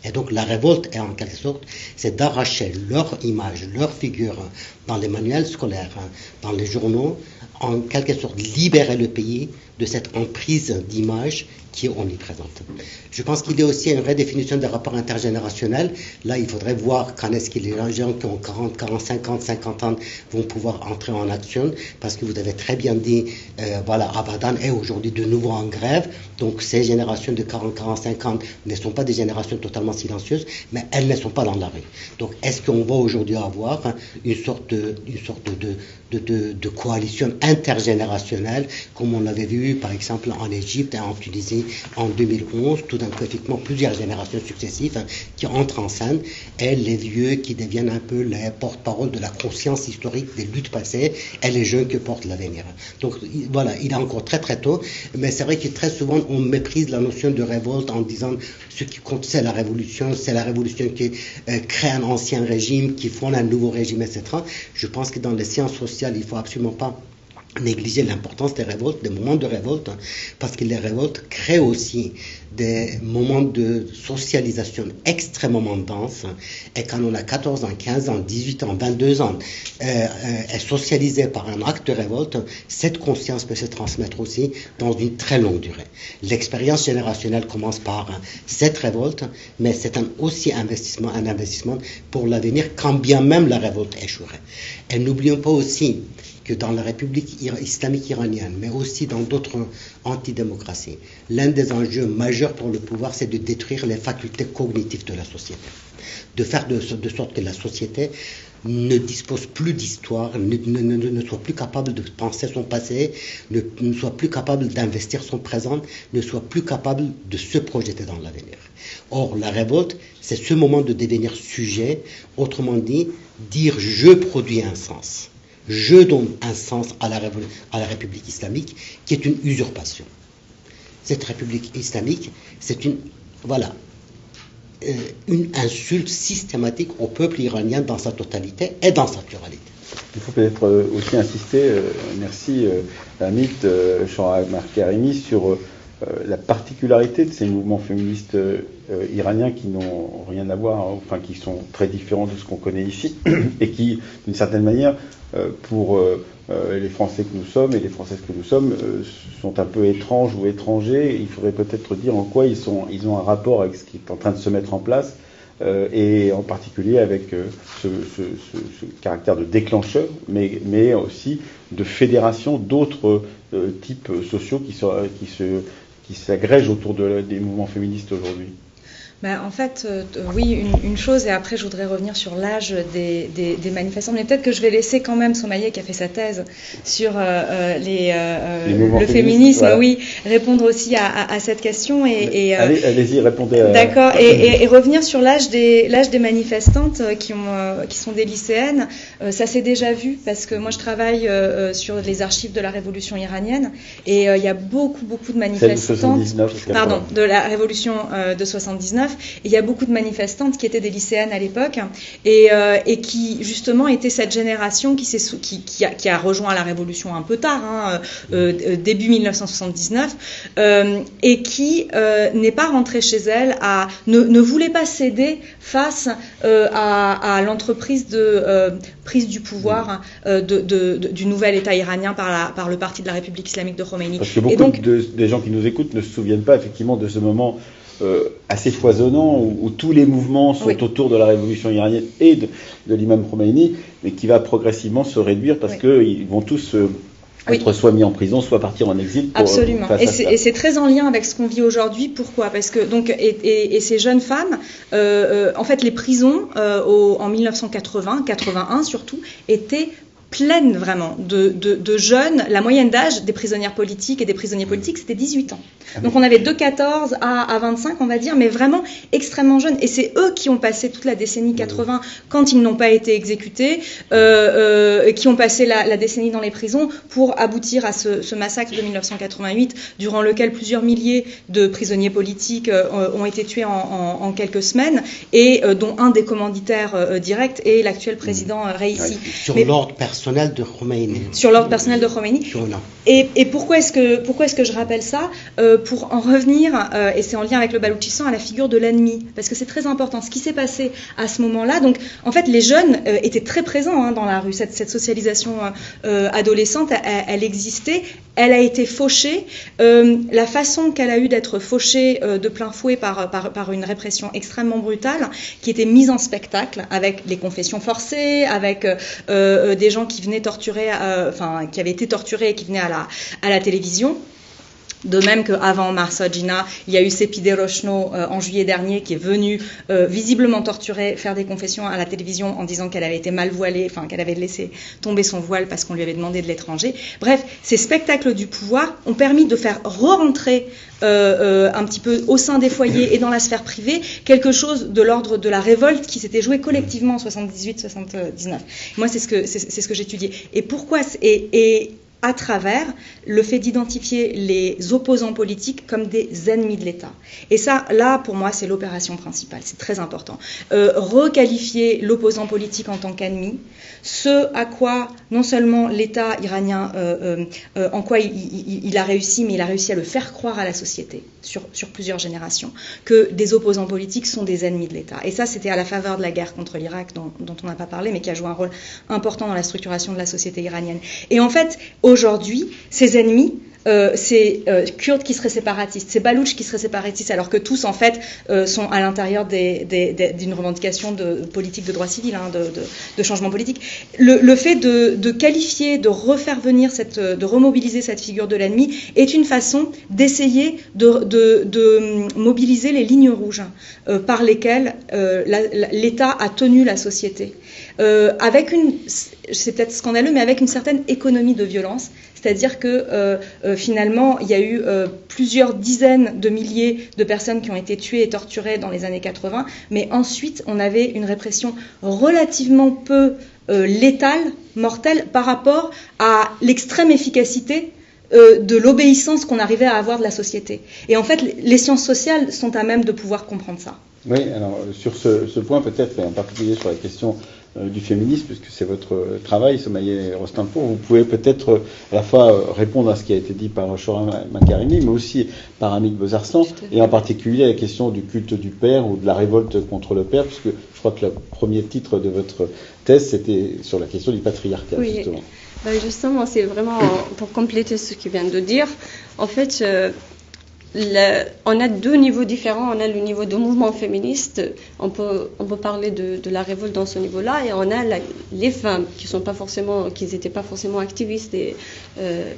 Et donc la révolte est en quelque sorte, c'est d'arracher leur image, leur figure dans les manuels scolaires, dans les journaux, en quelque sorte libérer le pays de cette emprise d'image qui est omniprésente. Je pense qu'il y a aussi une redéfinition des rapports intergénérationnels. Là, il faudrait voir quand est-ce que les gens qui ont 40, 50 ans vont pouvoir entrer en action, parce que vous avez très bien dit, voilà, Abadan est aujourd'hui de nouveau en grève, donc ces générations de 40, 45 ans ne sont pas des générations totalement silencieuses, mais elles ne sont pas dans la rue. Donc, est-ce qu'on va aujourd'hui avoir une sorte de coalition intergénérationnelle, comme on l'avait vu par exemple en Égypte et en Tunisie en 2011, tout d'un coup effectivement plusieurs générations successives qui entrent en scène, et les vieux qui deviennent un peu les porte-parole de la conscience historique des luttes passées, et les jeunes qui portent l'avenir. Donc voilà, il est encore très très tôt, mais c'est vrai que très souvent on méprise la notion de révolte en disant ce qui compte c'est la révolution qui crée un ancien régime, qui fonde un nouveau régime, etc. Je pense que dans les sciences sociales, il ne faut absolument pas négliger l'importance des révoltes, des moments de révolte, parce que les révoltes créent aussi des moments de socialisation extrêmement denses, et quand on a 14 ans, 15 ans, 18 ans, 22 ans, est socialisé par un acte de révolte, cette conscience peut se transmettre aussi dans une très longue durée. L'expérience générationnelle commence par cette révolte, mais c'est aussi un investissement pour l'avenir, quand bien même la révolte échouerait. Et n'oublions pas aussi que dans la République islamique iranienne, mais aussi dans d'autres antidémocraties, l'un des enjeux majeurs pour le pouvoir, c'est de détruire les facultés cognitives de la société. De faire de sorte que la société ne dispose plus d'histoire, ne soit plus capable de penser son passé, ne soit plus capable d'investir son présent, ne soit plus capable de se projeter dans l'avenir. Or, la révolte, c'est ce moment de devenir sujet, autrement dit, dire je produis un sens. Je donne un sens à la République islamique, qui est une usurpation. Cette République islamique, c'est une insulte systématique au peuple iranien dans sa totalité et dans sa pluralité. Il faut peut-être aussi insister, merci Amit Chouaib-Karimi, sur la particularité de ces mouvements féministes iraniens qui n'ont rien à voir, enfin qui sont très différents de ce qu'on connaît ici, et qui, d'une certaine manière, pour les Français que nous sommes et les Françaises que nous sommes, sont un peu étranges ou étrangers. Il faudrait peut-être dire en quoi ils ont un rapport avec ce qui est en train de se mettre en place, et en particulier avec ce caractère de déclencheur, mais aussi de fédération d'autres types sociaux qui s'agrègent autour des mouvements féministes aujourd'hui. En fait, oui, une chose, et après je voudrais revenir sur l'âge des manifestants, mais peut-être que je vais laisser quand même Somaïa, qui a fait sa thèse sur le féminisme, voilà. Oui, répondre aussi à cette question. Allez-y, répondez. D'accord, et revenir sur l'âge des manifestantes qui sont des lycéennes. Ça s'est déjà vu, parce que moi je travaille sur les archives de la révolution iranienne, et il y a beaucoup de manifestantes, de la révolution de 79. Et il y a beaucoup de manifestantes qui étaient des lycéennes à l'époque et qui justement étaient cette génération qui a rejoint la révolution un peu tard, début 1979, et qui n'est pas rentrée chez elle, ne voulait pas céder face à l'entreprise de prise du pouvoir du nouvel État iranien par le parti de la République islamique de Khomeini. Parce que beaucoup des gens qui nous écoutent ne se souviennent pas effectivement de ce moment assez foisonnant où tous les mouvements sont autour de la révolution iranienne et de l'imam Khomeini, mais qui va progressivement se réduire parce qu'ils vont tous être soit mis en prison, soit partir en exil. Absolument. Et c'est très en lien avec ce qu'on vit aujourd'hui. Pourquoi ? Parce que et ces jeunes femmes, en fait, les prisons en 1980, 81 surtout, étaient pleine vraiment de jeunes. La moyenne d'âge des prisonnières politiques et des prisonniers politiques, c'était 18 ans. Donc on avait de 14 à 25, on va dire, mais vraiment extrêmement jeunes. Et c'est eux qui ont passé toute la décennie 80 quand ils n'ont pas été exécutés, qui ont passé la décennie dans les prisons pour aboutir à ce massacre de 1988, durant lequel plusieurs milliers de prisonniers politiques ont été tués en quelques semaines, et dont un des commanditaires directs est l'actuel président Raisi. Sur l'ordre personnel de Khomeini. Sur l'ordre personnel de Khomeini. Et pourquoi est-ce que je rappelle ça ? Pour en revenir, et c'est en lien avec le Baloutchistan, à la figure de l'ennemi, parce que c'est très important. Ce qui s'est passé à ce moment-là, donc en fait les jeunes étaient très présents dans la rue. Cette socialisation adolescente, elle existait. Elle a été fauchée. La façon qu'elle a eue d'être fauchée de plein fouet par une répression extrêmement brutale, qui était mise en spectacle avec les confessions forcées, avec des gens qui venaient torturer, qui avaient été torturés et qui venaient à la télévision. De même qu'avant Mahsa Jina, il y a eu Sepi Derochno en juillet dernier qui est venue visiblement torturer, faire des confessions à la télévision en disant qu'elle avait été mal voilée, qu'elle avait laissé tomber son voile parce qu'on lui avait demandé de l'étranger. Bref, ces spectacles du pouvoir ont permis de faire re-rentrer un petit peu au sein des foyers et dans la sphère privée quelque chose de l'ordre de la révolte qui s'était jouée collectivement en 78-79. Moi, c'est ce que j'étudiais. Et pourquoi à travers le fait d'identifier les opposants politiques comme des ennemis de l'État. Et ça, là, pour moi, c'est l'opération principale, c'est très important. Requalifier l'opposant politique en tant qu'ennemi, ce à quoi, non seulement l'État iranien, en quoi il a réussi, mais il a réussi à le faire croire à la société, sur plusieurs générations, que des opposants politiques sont des ennemis de l'État. Et ça, c'était à la faveur de la guerre contre l'Irak, dont on n'a pas parlé, mais qui a joué un rôle important dans la structuration de la société iranienne. Et en fait, aujourd'hui, ces ennemis c'est Kurdes qui seraient séparatistes, c'est Baloutches qui seraient séparatistes, alors que tous, en fait, sont à l'intérieur d'une revendication de politique de droit civil, hein, de changement politique. Le fait de qualifier, de refaire venir, de remobiliser cette figure de l'ennemi est une façon d'essayer de mobiliser les lignes rouges par lesquelles l'État a tenu la société. Avec c'est peut-être scandaleux, mais avec une certaine économie de violence. C'est-à-dire que finalement, il y a eu plusieurs dizaines de milliers de personnes qui ont été tuées et torturées dans les années 80, mais ensuite, on avait une répression relativement peu létale, mortelle, par rapport à l'extrême efficacité de l'obéissance qu'on arrivait à avoir de la société. Et en fait, les sciences sociales sont à même de pouvoir comprendre ça. Oui, alors sur ce point peut-être, et en particulier sur la question du féminisme, puisque c'est votre travail, Somaïa Rostampour, vous pouvez peut-être à la fois répondre à ce qui a été dit par Chora Makarimi, mais aussi par Hamid Bozarslan, et en particulier à la question du culte du père ou de la révolte contre le père, puisque je crois que le premier titre de votre thèse, c'était sur la question du patriarcat, oui. Justement. Justement, c'est vraiment pour compléter ce qu'il vient de dire. En fait, on a deux niveaux différents. On a le niveau de mouvement féministe. On peut parler de la révolte dans ce niveau-là, et on a les femmes qui n'étaient pas forcément activistes et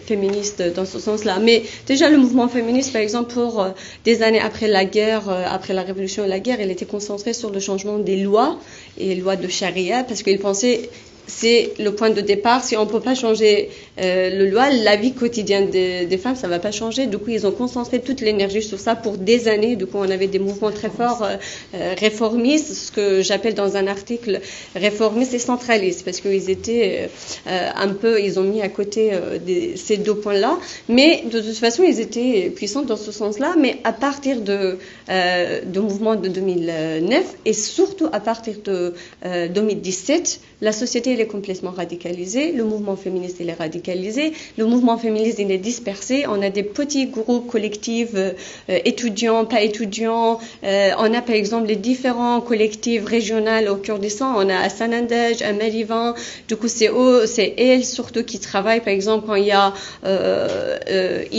féministes dans ce sens-là. Mais déjà, le mouvement féministe, par exemple, pour des années après la guerre, après la révolution et la guerre, il était concentré sur le changement des lois et lois de charia, parce qu'ils pensaient c'est le point de départ. Si on ne peut pas changer le loi, la vie quotidienne des femmes, ça ne va pas changer. Du coup, ils ont concentré toute l'énergie sur ça pour des années. Du coup, on avait des mouvements très forts réformistes, ce que j'appelle dans un article réformistes et centralistes, parce qu'ils étaient ils ont mis à côté ces deux points-là. Mais de toute façon, ils étaient puissants dans ce sens-là. Mais à partir du mouvement de 2009 et surtout à partir de 2017, la société est complètement radicalisée, le mouvement féministe il est radicalisé, le mouvement féministe il est dispersé, on a des petits groupes collectifs étudiants, pas étudiants, on a par exemple les différents collectifs régionaux au Kurdistan, on a à Sanandaj, à Marivan, du coup c'est elles surtout qui travaillent par exemple quand il y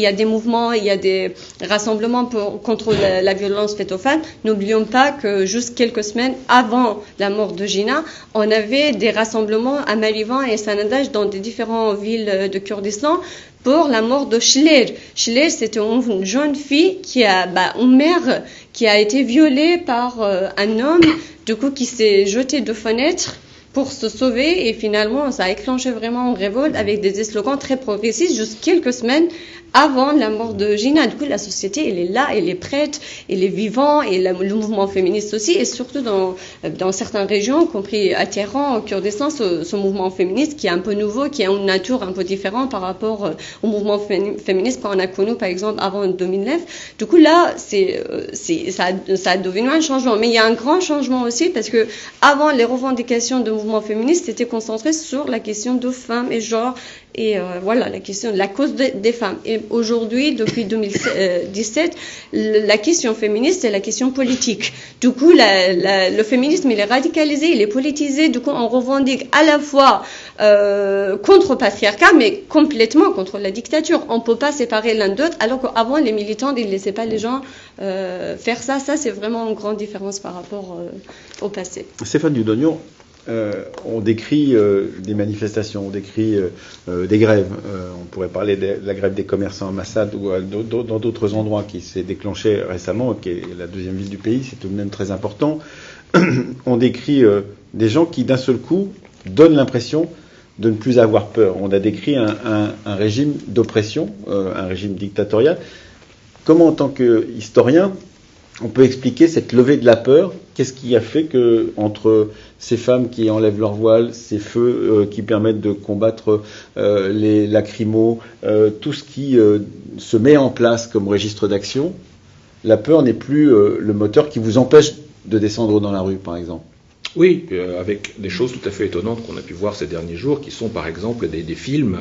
a des mouvements, il y a des rassemblements contre la violence faite aux femmes. N'oublions pas que juste quelques semaines avant la mort de Gina, on avait des rassemblements à Marivan et Sanandaj dans des différentes villes de Kurdistan pour la mort de Shler. Shler, c'était une jeune fille une mère qui a été violée par un homme, du coup qui s'est jetée de fenêtre pour se sauver, et finalement ça a éclenché vraiment une révolte avec des slogans très progressistes juste quelques semaines avant la mort de Gina. Du coup, la société, elle est là, elle est prête, elle est vivante, et le mouvement féministe aussi, et surtout dans certaines régions, y compris à Téhéran, au Kurdistan, ce mouvement féministe qui est un peu nouveau, qui a une nature un peu différente par rapport au mouvement féministe qu'on a connu, par exemple, avant 2009. Du coup, là, ça a devenu un changement. Mais il y a un grand changement aussi, parce que avant, les revendications de mouvement féministe étaient concentrées sur la question de femmes et genre, et la question de la cause des femmes. Et aujourd'hui, depuis 2017, la question féministe, c'est la question politique. Du coup, le féminisme, il est radicalisé, il est politisé. Du coup, on revendique à la fois contre le patriarcat, mais complètement contre la dictature. On ne peut pas séparer l'un d'autre, alors qu'avant, les militants, ils ne laissaient pas les gens faire ça. Ça, c'est vraiment une grande différence par rapport au passé. Stéphane Dudognon, on décrit des manifestations, on décrit des grèves. On pourrait parler de la grève des commerçants à Massad ou dans d'autres endroits qui s'est déclenchée récemment, qui est la deuxième ville du pays, c'est tout de même très important. On décrit des gens qui d'un seul coup donnent l'impression de ne plus avoir peur. On a décrit un régime d'oppression, un régime dictatorial. Comment, en tant qu'historien, on peut expliquer cette levée de la peur? Qu'est-ce qui a fait que, entre ces femmes qui enlèvent leur voile, ces feux qui permettent de combattre les lacrymos, tout ce qui se met en place comme registre d'action, la peur n'est plus le moteur qui vous empêche de descendre dans la rue, par exemple? Oui, avec des choses tout à fait étonnantes qu'on a pu voir ces derniers jours, qui sont par exemple des films,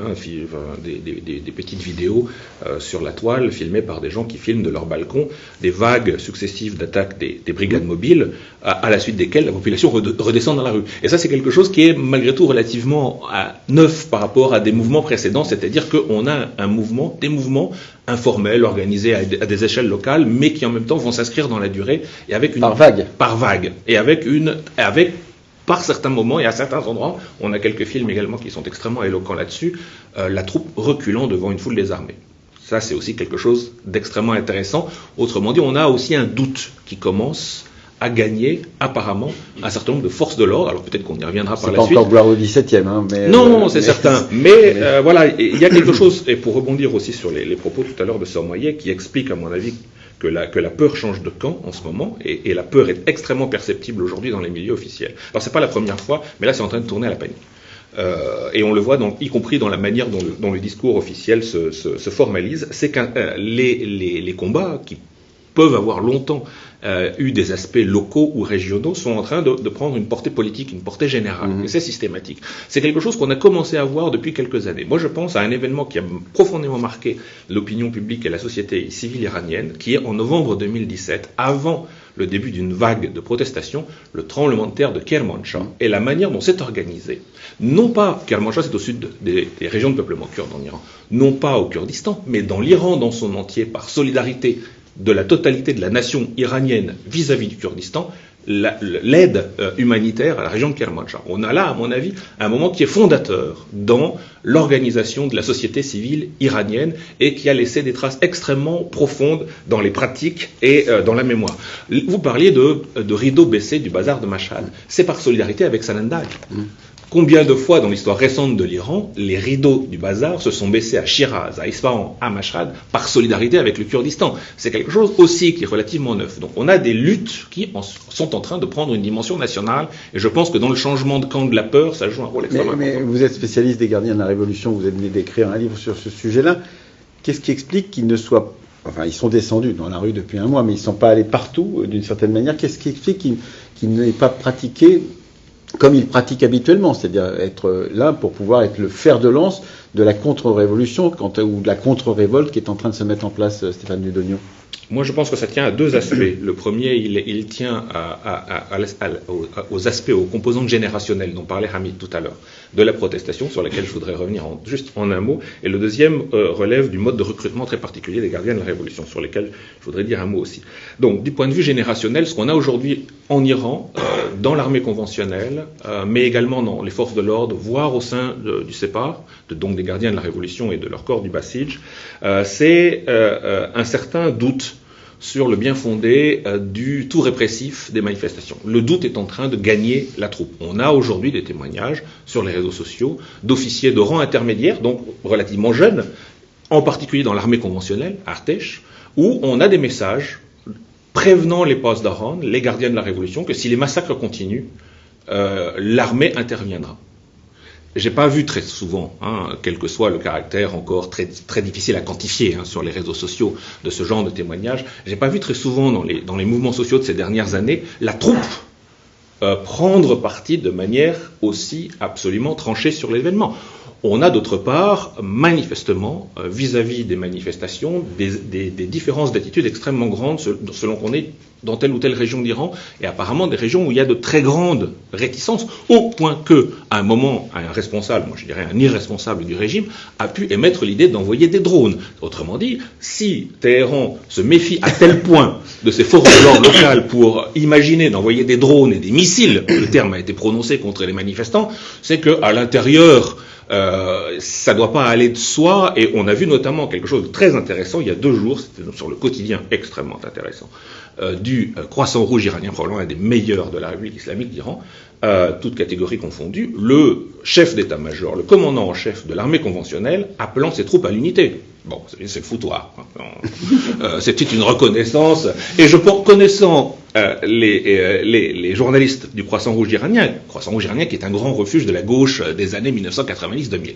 des petites vidéos sur la toile, filmées par des gens qui filment de leur balcon des vagues successives d'attaques des brigades mobiles, à la suite desquelles la population redescend dans la rue. Et ça, c'est quelque chose qui est malgré tout relativement neuf par rapport à des mouvements précédents, c'est-à-dire qu'on a des mouvements informels, organisés à des échelles locales, mais qui en même temps vont s'inscrire dans la durée et avec une par vague et avec par certains moments et à certains endroits, on a quelques films également qui sont extrêmement éloquents là-dessus, la troupe reculant devant une foule désarmée. Ça, c'est aussi quelque chose d'extrêmement intéressant. Autrement dit, on a aussi un doute qui commence à gagner, apparemment, un certain nombre de forces de l'ordre. Alors peut-être qu'on y reviendra par la suite. C'est pas encore gloire au 17e, hein, mais... Non, c'est certain. Mais voilà, il y a quelque chose, et pour rebondir aussi sur les propos tout à l'heure de Sormoyer, qui explique, à mon avis, que la peur change de camp en ce moment, et la peur est extrêmement perceptible aujourd'hui dans les milieux officiels. Alors c'est pas la première fois, mais là c'est en train de tourner à la panique. Et on le voit, y compris dans la manière dont le discours officiel se formalise, c'est que les combats qui peuvent avoir longtemps eu des aspects locaux ou régionaux sont en train de prendre une portée politique, une portée générale. Et c'est systématique. C'est quelque chose qu'on a commencé à voir depuis quelques années. Moi, je pense à un événement qui a profondément marqué l'opinion publique et la société civile iranienne, qui est en novembre 2017, avant le début d'une vague de protestations, le tremblement de terre de Kermanshah et la manière dont c'est organisé. Non pas, Kermanshah c'est au sud des régions de peuplement kurde en Iran, non pas au Kurdistan, mais dans l'Iran dans son entier, par solidarité de la totalité de la nation iranienne vis-à-vis du Kurdistan, l'aide humanitaire à la région de Kermanshah. On a là, à mon avis, un moment qui est fondateur dans l'organisation de la société civile iranienne et qui a laissé des traces extrêmement profondes dans les pratiques et dans la mémoire. Vous parliez de rideau baissé du bazar de Mashhad. C'est par solidarité avec Sanandaj. Combien de fois dans l'histoire récente de l'Iran, les rideaux du bazar se sont baissés à Shiraz, à Isfahan, à Mashhad, par solidarité avec le Kurdistan. C'est quelque chose aussi qui est relativement neuf. Donc on a des luttes qui sont en train de prendre une dimension nationale, et je pense que dans le changement de camp de la peur, ça joue un rôle extrêmement important. Mais vous êtes spécialiste des gardiens de la Révolution, vous venez d'écrire un livre sur ce sujet-là. Qu'est-ce qui explique qu'ils ne soient... Enfin, ils sont descendus dans la rue depuis un mois, mais ils ne sont pas allés partout, d'une certaine manière. Qu'est-ce qui explique qu'ils n'aient pas pratiqué comme ils pratiquent habituellement, c'est-à-dire être là pour pouvoir être le fer de lance de la contre-révolution ou de la contre-révolte qui est en train de se mettre en place, Stéphane Dudogno? Moi, je pense que ça tient à deux aspects. Le premier, il tient aux aspects, aux composantes générationnelles dont parlait Hamid tout à l'heure, de la protestation, sur laquelle je voudrais revenir juste en un mot. Et le deuxième relève du mode de recrutement très particulier des gardiens de la Révolution, sur lesquels je voudrais dire un mot aussi. Donc, du point de vue générationnel, ce qu'on a aujourd'hui en Iran, dans l'armée conventionnelle, mais également dans les forces de l'ordre, voire au sein du Separ, donc des gardiens de la Révolution et de leur corps du Basij, c'est un certain doute sur le bien fondé du tout répressif des manifestations. Le doute est en train de gagner la troupe. On a aujourd'hui des témoignages sur les réseaux sociaux d'officiers de rang intermédiaire, donc relativement jeunes, en particulier dans l'armée conventionnelle, Artesh, où on a des messages prévenant les postes d'Aran, les gardiens de la Révolution, que si les massacres continuent, l'armée interviendra. J'ai pas vu très souvent, quel que soit le caractère encore très, très difficile à quantifier sur les réseaux sociaux de ce genre de témoignages, j'ai pas vu très souvent dans les mouvements sociaux de ces dernières années la troupe prendre parti de manière aussi absolument tranchée sur l'événement. On a d'autre part, manifestement, vis-à-vis des manifestations, des différences d'attitude extrêmement grandes selon qu'on est dans telle ou telle région d'Iran, et apparemment des régions où il y a de très grandes réticences, au point que, à un moment, un responsable, moi je dirais un irresponsable du régime, a pu émettre l'idée d'envoyer des drones. Autrement dit, si Téhéran se méfie à tel point de ses forces de l'ordre locales pour imaginer d'envoyer des drones et des missiles, le terme a été prononcé contre les manifestants, c'est qu'à l'intérieur, ça ne doit pas aller de soi, et on a vu notamment quelque chose de très intéressant il y a 2 jours, c'était sur le quotidien extrêmement intéressant, du Croissant Rouge iranien, probablement un des meilleurs de la République islamique d'Iran, toutes catégories confondues, le chef d'état-major, le commandant en chef de l'armée conventionnelle, appelant ses troupes à l'unité. Bon, c'est le foutoir. C'était une reconnaissance, et connaissant les journalistes du Croissant Rouge iranien qui est un grand refuge de la gauche des années 1990-2000,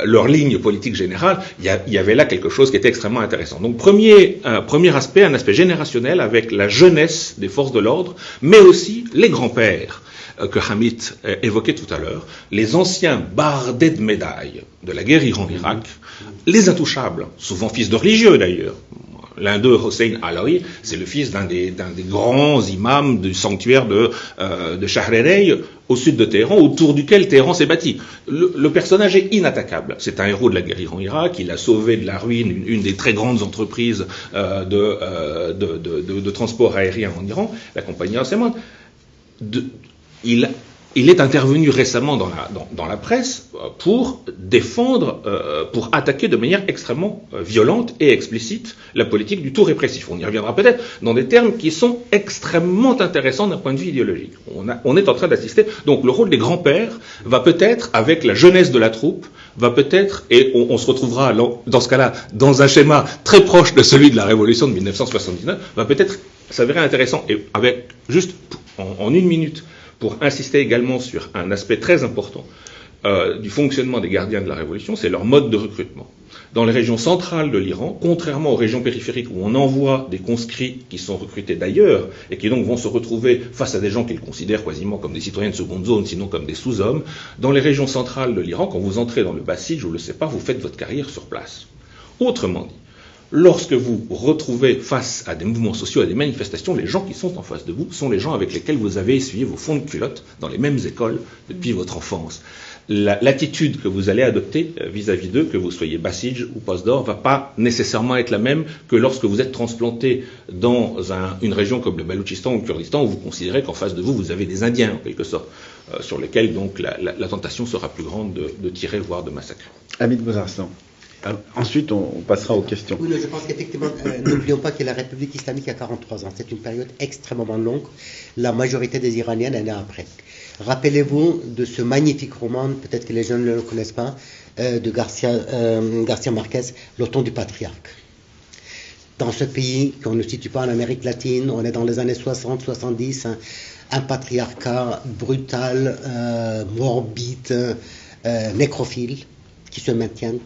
leur ligne politique générale, il y avait là quelque chose qui était extrêmement intéressant. Donc premier aspect, un aspect générationnel avec la jeunesse des forces de l'ordre, mais aussi les grands-pères que Hamid évoquait tout à l'heure, les anciens bardés de médailles de la guerre Iran-Irak, les intouchables, souvent fils de religieux d'ailleurs. L'un d'eux, Hossein Alaoui, c'est le fils d'un des grands imams du sanctuaire de Shahrerey, au sud de Téhéran, autour duquel Téhéran s'est bâti. Le personnage est inattaquable. C'est un héros de la guerre Iran-Irak. Il a sauvé de la ruine une des très grandes entreprises de transport aérien en Iran, la compagnie Aseman. Il est intervenu récemment dans la presse pour défendre, pour attaquer de manière extrêmement violente et explicite la politique du tout répressif. On y reviendra peut-être dans des termes qui sont extrêmement intéressants d'un point de vue idéologique. On est en train d'assister. Donc le rôle des grands-pères va peut-être, avec la jeunesse de la troupe, et on se retrouvera dans ce cas-là dans un schéma très proche de celui de la révolution de 1979, va peut-être s'avérer intéressant. Et avec juste en une minute, pour insister également sur un aspect très important du fonctionnement des gardiens de la Révolution, c'est leur mode de recrutement. Dans les régions centrales de l'Iran, contrairement aux régions périphériques où on envoie des conscrits qui sont recrutés d'ailleurs et qui donc vont se retrouver face à des gens qu'ils considèrent quasiment comme des citoyens de seconde zone, sinon comme des sous-hommes, dans les régions centrales de l'Iran, quand vous entrez dans le Basij, je ne le sais pas, vous faites votre carrière sur place. Autrement dit, lorsque vous retrouvez face à des mouvements sociaux, à des manifestations, les gens qui sont en face de vous sont les gens avec lesquels vous avez essuyé vos fonds de culotte dans les mêmes écoles depuis votre enfance. L'attitude que vous allez adopter vis-à-vis d'eux, que vous soyez Basij ou Postdor, va pas nécessairement être la même que lorsque vous êtes transplanté dans une région comme le Baloutchistan ou le Kurdistan, où vous considérez qu'en face de vous, vous avez des Indiens, en quelque sorte, sur lesquels donc la tentation sera plus grande de tirer, voire de massacrer. Hamid Bouzarslan. Ensuite, on passera aux questions. Oui, je pense qu'effectivement, n'oublions pas que la République islamique a 43 ans. C'est une période extrêmement longue. La majorité des Iraniens est née après. Rappelez-vous de ce magnifique roman, peut-être que les jeunes ne le connaissent pas, de Garcia Marquez, L'automne du patriarque. Dans ce pays qu'on ne situe pas en Amérique latine, on est dans les années 60-70, un patriarcat brutal, morbide, nécrophile, qui se maintiennent,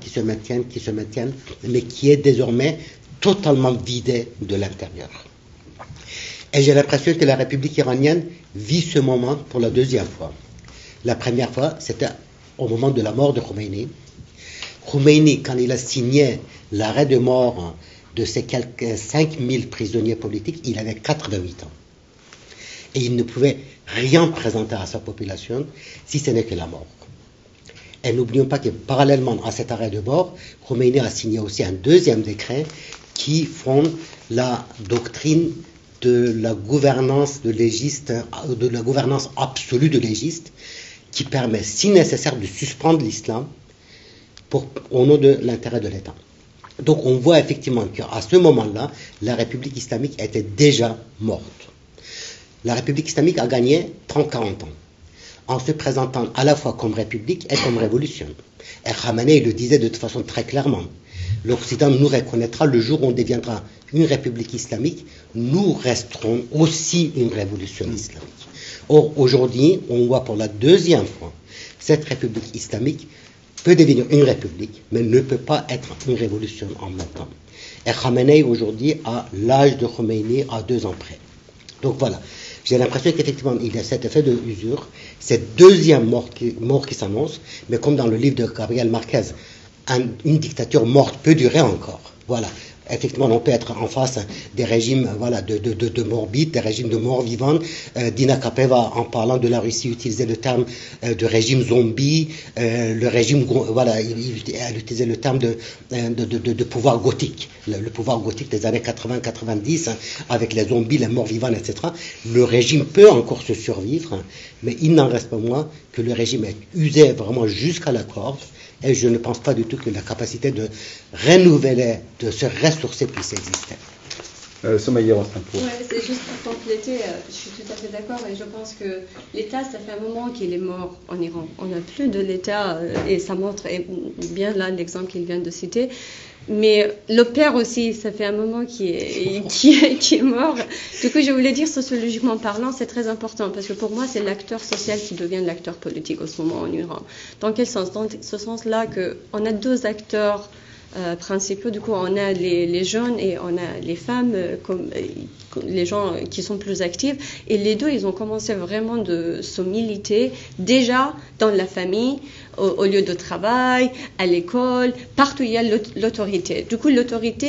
mais qui est désormais totalement vidé de l'intérieur. Et j'ai l'impression que la République iranienne vit ce moment pour la deuxième fois. La première fois, c'était au moment de la mort de Khomeini. Khomeini, quand il a signé l'arrêt de mort de ces quelques 5000 prisonniers politiques, il avait 88 ans. Et il ne pouvait rien présenter à sa population, si ce n'est que la mort. Et n'oublions pas que parallèlement à cet arrêt de mort, Khomeini a signé aussi un deuxième décret qui fonde la doctrine de la gouvernance de légiste, de la gouvernance absolue de légiste, qui permet, si nécessaire, de suspendre l'islam au nom de l'intérêt de l'État. Donc on voit effectivement qu'à ce moment-là, la République islamique était déjà morte. La République islamique a gagné 30-40 ans, en se présentant à la fois comme république et comme révolution. Et Khamenei le disait de toute façon très clairement. L'Occident nous reconnaîtra le jour où on deviendra une république islamique, nous resterons aussi une révolution islamique. Or, aujourd'hui, on voit pour la deuxième fois, cette république islamique peut devenir une république, mais ne peut pas être une révolution en même temps. Et Khamenei, aujourd'hui, a l'âge de Khomeini à 2 ans près. Donc voilà. J'ai l'impression qu'effectivement, il y a cet effet de usure, cette deuxième mort qui s'annonce, mais comme dans le livre de Gabriel Marquez, une dictature morte peut durer encore. Voilà. Effectivement, on peut être en face des régimes de morbides, des régimes de morts vivants. Dina Kapeva, en parlant de la Russie, utilisait le terme de régime zombie. Le régime, elle utilisait le terme de pouvoir gothique. Le pouvoir gothique des années 80-90, avec les zombies, les morts vivants, etc. Le régime peut encore se survivre, mais il n'en reste pas moins que le régime est usé vraiment jusqu'à la corde. Et je ne pense pas du tout que la capacité de renouveler, de se ressourcer puisse exister. Somaïa Rostinpour. Oui, c'est juste pour compléter, je suis tout à fait d'accord et je pense que l'État, ça fait un moment qu'il est mort en Iran. On n'a plus de l'État et ça montre, et bien là l'exemple qu'il vient de citer, Mais le père aussi, ça fait un moment qui est mort. Du coup, je voulais dire, sociologiquement parlant, c'est très important, parce que pour moi, c'est l'acteur social qui devient l'acteur politique en ce moment en Iran. Dans quel sens? Dans ce sens-là qu'on a deux acteurs principaux. Du coup, on a les jeunes et on a les femmes, comme les gens qui sont plus actifs. Et les deux, ils ont commencé vraiment de se militer déjà dans la famille, au lieu de travail, à l'école, partout il y a l'autorité. Du coup, l'autorité,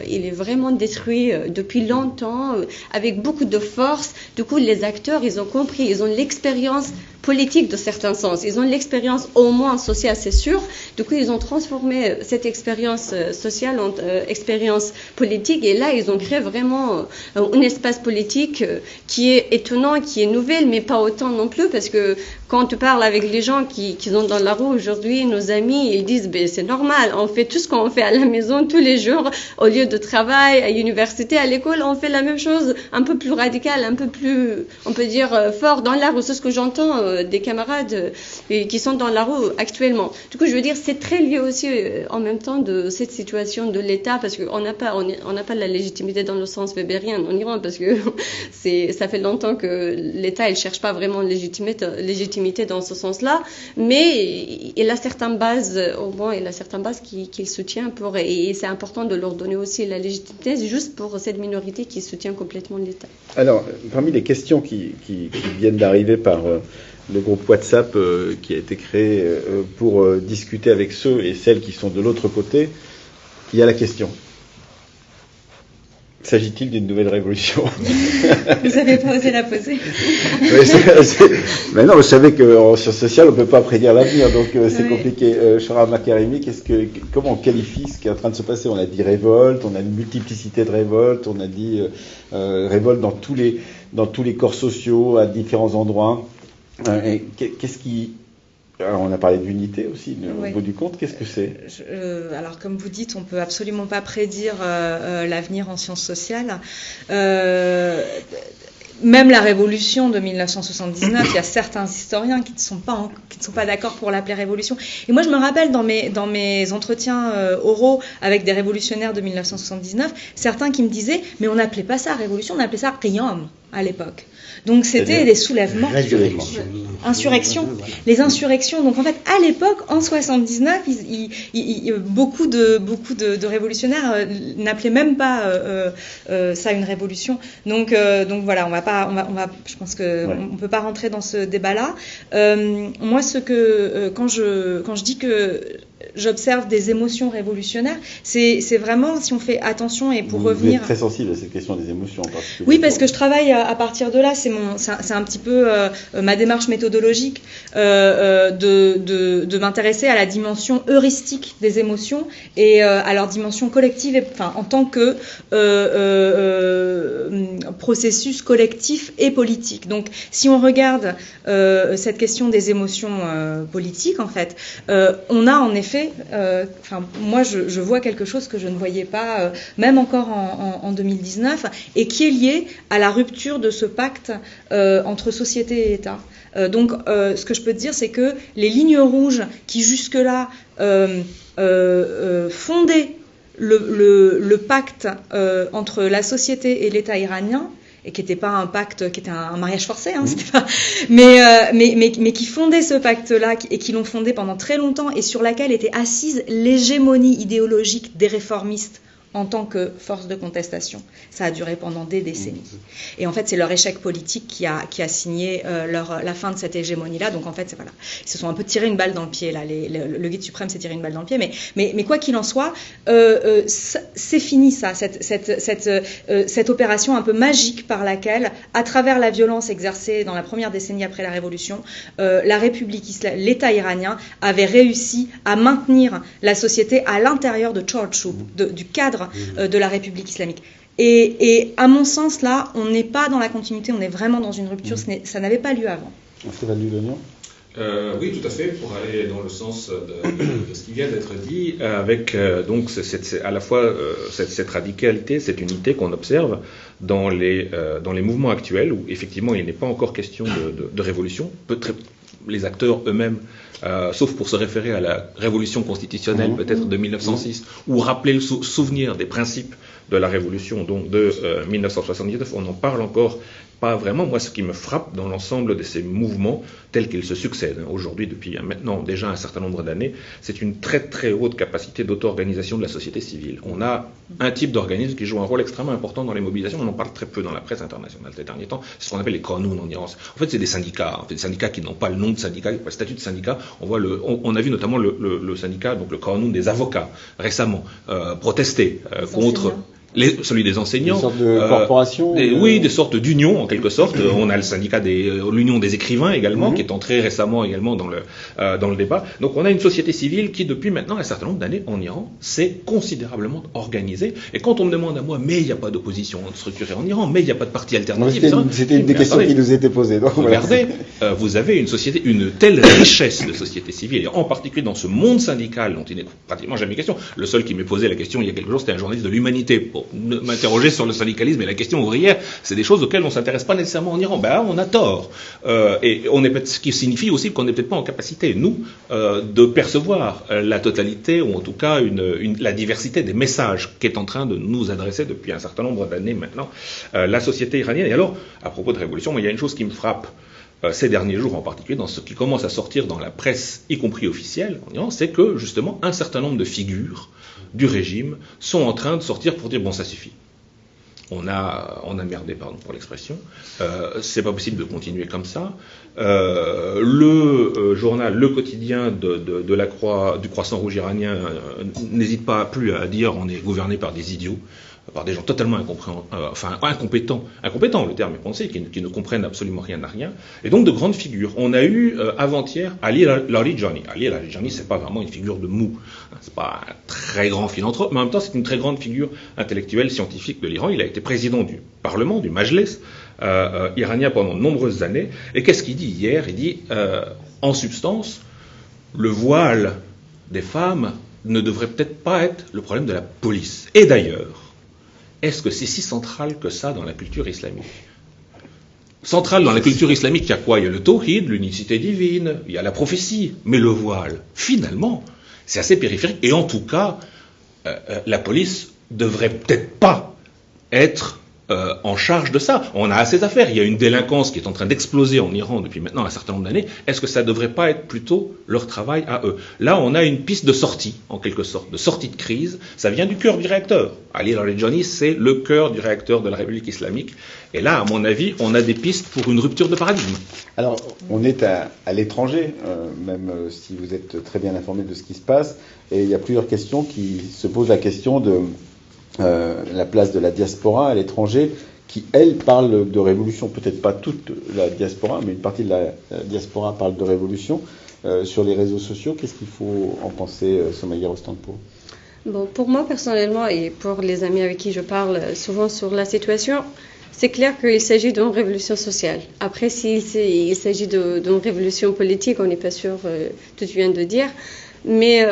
il est vraiment détruit depuis longtemps, avec beaucoup de force. Du coup, les acteurs, ils ont compris, ils ont l'expérience politique de certains sens. Ils ont l'expérience au moins sociale, c'est sûr. Du coup, ils ont transformé cette expérience sociale en expérience politique. Et là, ils ont créé vraiment un espace politique qui est étonnant, qui est nouvelle, mais pas autant non plus, parce que quand tu parles avec les gens qui sont dans la rue aujourd'hui, nos amis, ils disent c'est normal, on fait tout ce qu'on fait à la maison tous les jours, au lieu de travail, à l'université, à l'école, on fait la même chose, un peu plus radical, un peu plus, on peut dire, fort dans la rue. C'est ce que j'entends des camarades qui sont dans la rue actuellement. Du coup, je veux dire, c'est très lié aussi en même temps de cette situation de l'État, parce qu'on n'a pas la légitimité dans le sens wébérien en Iran, parce que ça fait longtemps que l'État, il cherche pas vraiment légitimité dans ce sens-là, mais il a certaines bases, au moins il a certaines bases qu'il soutient et c'est important de leur donner aussi la légitimité juste pour cette minorité qui soutient complètement l'État. Alors, parmi les questions qui viennent d'arriver par le groupe WhatsApp qui a été créé pour discuter avec ceux et celles qui sont de l'autre côté, il y a la question. S'agit-il d'une nouvelle révolution? Vous n'avez pas osé la poser. Mais non, je savais qu'en sciences sociales, on ne peut pas prédire l'avenir, donc c'est compliqué. Shara Makarimi, comment on qualifie ce qui est en train de se passer? On a dit révolte, on a une multiplicité de révoltes, on a dit révolte dans tous les corps sociaux, à différents endroits. Qu'est-ce qui... Alors, on a parlé d'unité aussi, au bout du compte, qu'est-ce que c'est? Alors, comme vous dites, on ne peut absolument pas prédire l'avenir en sciences sociales. Même la révolution de 1979, il y a certains historiens qui ne sont pas d'accord pour l'appeler révolution. Et moi, je me rappelle dans mes entretiens oraux avec des révolutionnaires de 1979, certains qui me disaient, mais on n'appelait pas ça révolution, on appelait ça qiyam à l'époque. Donc c'était des soulèvements, insurrections, les insurrections. Donc en fait, à l'époque, en 79, beaucoup de révolutionnaires n'appelaient même pas ça une révolution. Donc voilà, je pense que on peut pas rentrer dans ce débat-là. Moi, quand je dis que j'observe des émotions révolutionnaires, c'est vraiment, si on fait attention et pour revenir... Vous êtes très sensible à cette question des émotions en particulier. Oui, parce que je travaille à partir de là, c'est un petit peu ma démarche méthodologique de m'intéresser à la dimension heuristique des émotions et à leur dimension collective, en tant que processus collectif et politique. Donc, si on regarde cette question des émotions politiques, en fait, on a en effet moi je vois quelque chose que je ne voyais pas même encore en 2019 et qui est lié à la rupture de ce pacte entre société et État. Donc ce que je peux te dire, c'est que les lignes rouges qui jusque-là fondaient le pacte entre la société et l'État iranien, et qui n'était pas un pacte, qui était un mariage forcé, c'était pas, mais qui fondait ce pacte-là et qui l'ont fondé pendant très longtemps et sur laquelle était assise l'hégémonie idéologique des réformistes en tant que force de contestation. Ça a duré pendant des décennies. Et en fait, c'est leur échec politique qui a signé la fin de cette hégémonie-là. Donc en fait, voilà, ils se sont un peu tiré une balle dans le pied, là. Le guide suprême s'est tiré une balle dans le pied. Mais quoi qu'il en soit, c'est fini ça, cette opération un peu magique par laquelle, à travers la violence exercée dans la première décennie après la Révolution, la République islamique, l'État iranien avait réussi à maintenir la société à l'intérieur de Chorchub, du cadre de la République islamique. Et à mon sens, là, on n'est pas dans la continuité, on est vraiment dans une rupture, ça n'avait pas lieu avant. Stéphane Dulognon ? Oui, tout à fait, pour aller dans le sens de ce qui vient d'être dit, avec donc à la fois cette radicalité, cette unité qu'on observe dans les mouvements actuels, où effectivement il n'est pas encore question de révolution, les acteurs eux-mêmes, sauf pour se référer à la révolution constitutionnelle peut-être de 1906, ou rappeler le souvenir des principes de la révolution donc de 1979, on en parle encore pas vraiment. Moi, ce qui me frappe dans l'ensemble de ces mouvements tels qu'ils se succèdent aujourd'hui depuis maintenant déjà un certain nombre d'années, c'est une très très haute capacité d'auto-organisation de la société civile. On a un type d'organisme qui joue un rôle extrêmement important dans les mobilisations. On en parle très peu dans la presse internationale ces derniers temps. C'est ce qu'on appelle les Qanun en Iran. En fait, c'est des syndicats. Des syndicats qui n'ont pas le nom de syndicat, pas le statut de syndicat. On a vu notamment le syndicat, donc le Qanun des avocats, récemment protester contre celui des enseignants. Des sortes de corporations Oui, des sortes d'unions, en quelque sorte. On a le syndicat l'union des écrivains également, qui est entré récemment également dans le débat. Donc on a une société civile qui, depuis maintenant un certain nombre d'années en Iran, s'est considérablement organisée. Et quand on me demande à moi, mais il n'y a pas d'opposition structurée en Iran, mais il n'y a pas de parti alternatif. C'était une des questions qui nous étaient posées. Donc, regardez, vous avez une telle richesse de société civile, et en particulier dans ce monde syndical dont il n'est pratiquement jamais question. Le seul qui m'ait posé la question il y a quelques jours, c'était un journaliste de l'Humanité, pour m'interroger sur le syndicalisme et la question ouvrière. C'est des choses auxquelles on ne s'intéresse pas nécessairement en Iran. Ben, on a tort. Et ce qui signifie aussi qu'on n'est peut-être pas en capacité, nous, de percevoir la totalité, ou en tout cas la diversité des messages qu'est en train de nous adresser depuis un certain nombre d'années maintenant la société iranienne. Et alors, à propos de révolution, il y a une chose qui me frappe ces derniers jours en particulier, dans ce qui commence à sortir dans la presse, y compris officielle, en Iran, c'est que justement un certain nombre de figures du régime sont en train de sortir pour dire bon, ça suffit. On a merdé, pardon pour l'expression. C'est pas possible de continuer comme ça. Le journal, le quotidien de la Croix, du Croissant Rouge iranien, n'hésite pas plus à dire on est gouverné par des idiots, par des gens totalement incompétents, le terme est pensé, qui ne comprennent absolument rien à rien, et donc de grandes figures. On a eu avant-hier Ali Larijani. Ali Larijani, c'est pas vraiment une figure de mou, c'est pas un très grand philanthrope, mais en même temps c'est une très grande figure intellectuelle, scientifique de l'Iran. Il a été président du Parlement, du Majlis iranien pendant de nombreuses années, et qu'est-ce qu'il dit hier? Il dit, en substance, le voile des femmes ne devrait peut-être pas être le problème de la police. Et d'ailleurs, est-ce que c'est si central que ça dans la culture islamique? Central dans la culture islamique, il y a quoi? Il y a le tawhid, l'unicité divine, il y a la prophétie. Mais le voile, finalement, c'est assez périphérique. Et en tout cas, la police devrait peut-être pas être en charge de ça. On a assez à faire. Il y a une délinquance qui est en train d'exploser en Iran depuis maintenant un certain nombre d'années. Est-ce que ça ne devrait pas être plutôt leur travail à eux? Là, on a une piste de sortie, en quelque sorte, de sortie de crise. Ça vient du cœur du réacteur. Ali Larijani, c'est le cœur du réacteur de la République islamique. Et là, à mon avis, on a des pistes pour une rupture de paradigme. Alors, on est à l'étranger, même si vous êtes très bien informé de ce qui se passe. Et il y a plusieurs questions qui se posent la question de la place de la diaspora à l'étranger, qui, elle, parle de révolution. Peut-être pas toute la diaspora, mais une partie de la diaspora parle de révolution. Sur les réseaux sociaux, qu'est-ce qu'il faut en penser, Somaya Rostanpour? Bon, pour moi, personnellement, et pour les amis avec qui je parle souvent sur la situation, c'est clair qu'il s'agit d'une révolution sociale. Après, s'il s'agit d'une révolution politique, on n'est pas sûr, tout tu viens de dire, mais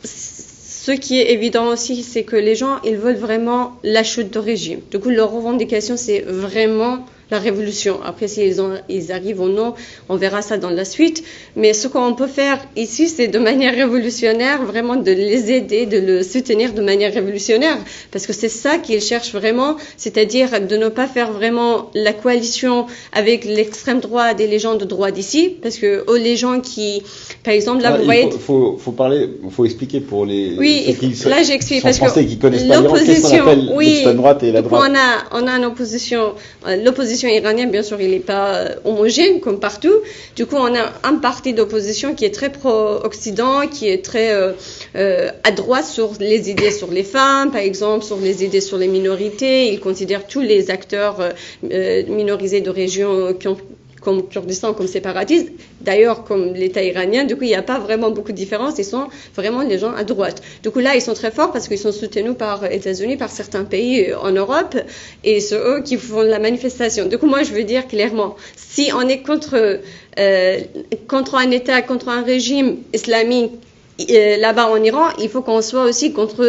ce qui est évident aussi, c'est que les gens, ils veulent vraiment la chute de régime. Du coup, leur revendication, c'est vraiment la révolution. Après, s'ils arrivent ou non, on verra ça dans la suite. Mais ce qu'on peut faire ici, c'est de manière révolutionnaire, vraiment de les aider, de le soutenir de manière révolutionnaire. Parce que c'est ça qu'ils cherchent vraiment, c'est-à-dire de ne pas faire vraiment la coalition avec l'extrême droite et les gens de droite ici. Parce que les gens qui, par exemple, là, vous voyez... Il faut expliquer pour les... Oui, ceux qui là j'explique, parce que qui connaissent pas l'Iran, qu'est-ce qu'on appelle l'extrême droite et la droite. On a une opposition, l'opposition iranienne, bien sûr, il n'est pas homogène comme partout. Du coup, on a un parti d'opposition qui est très pro-Occident, qui est très à droite sur les idées sur les femmes, par exemple, sur les idées sur les minorités. Il considère tous les acteurs minorisés de régions comme Kurdistan, comme séparatistes, d'ailleurs comme l'État iranien. Du coup, il n'y a pas vraiment beaucoup de différence. Ils sont vraiment les gens à droite. Du coup, là, ils sont très forts parce qu'ils sont soutenus par les États-Unis, par certains pays en Europe, et c'est eux qui font la manifestation. Du coup, moi, je veux dire clairement, si on est contre un État, contre un régime islamique là-bas en Iran, il faut qu'on soit aussi contre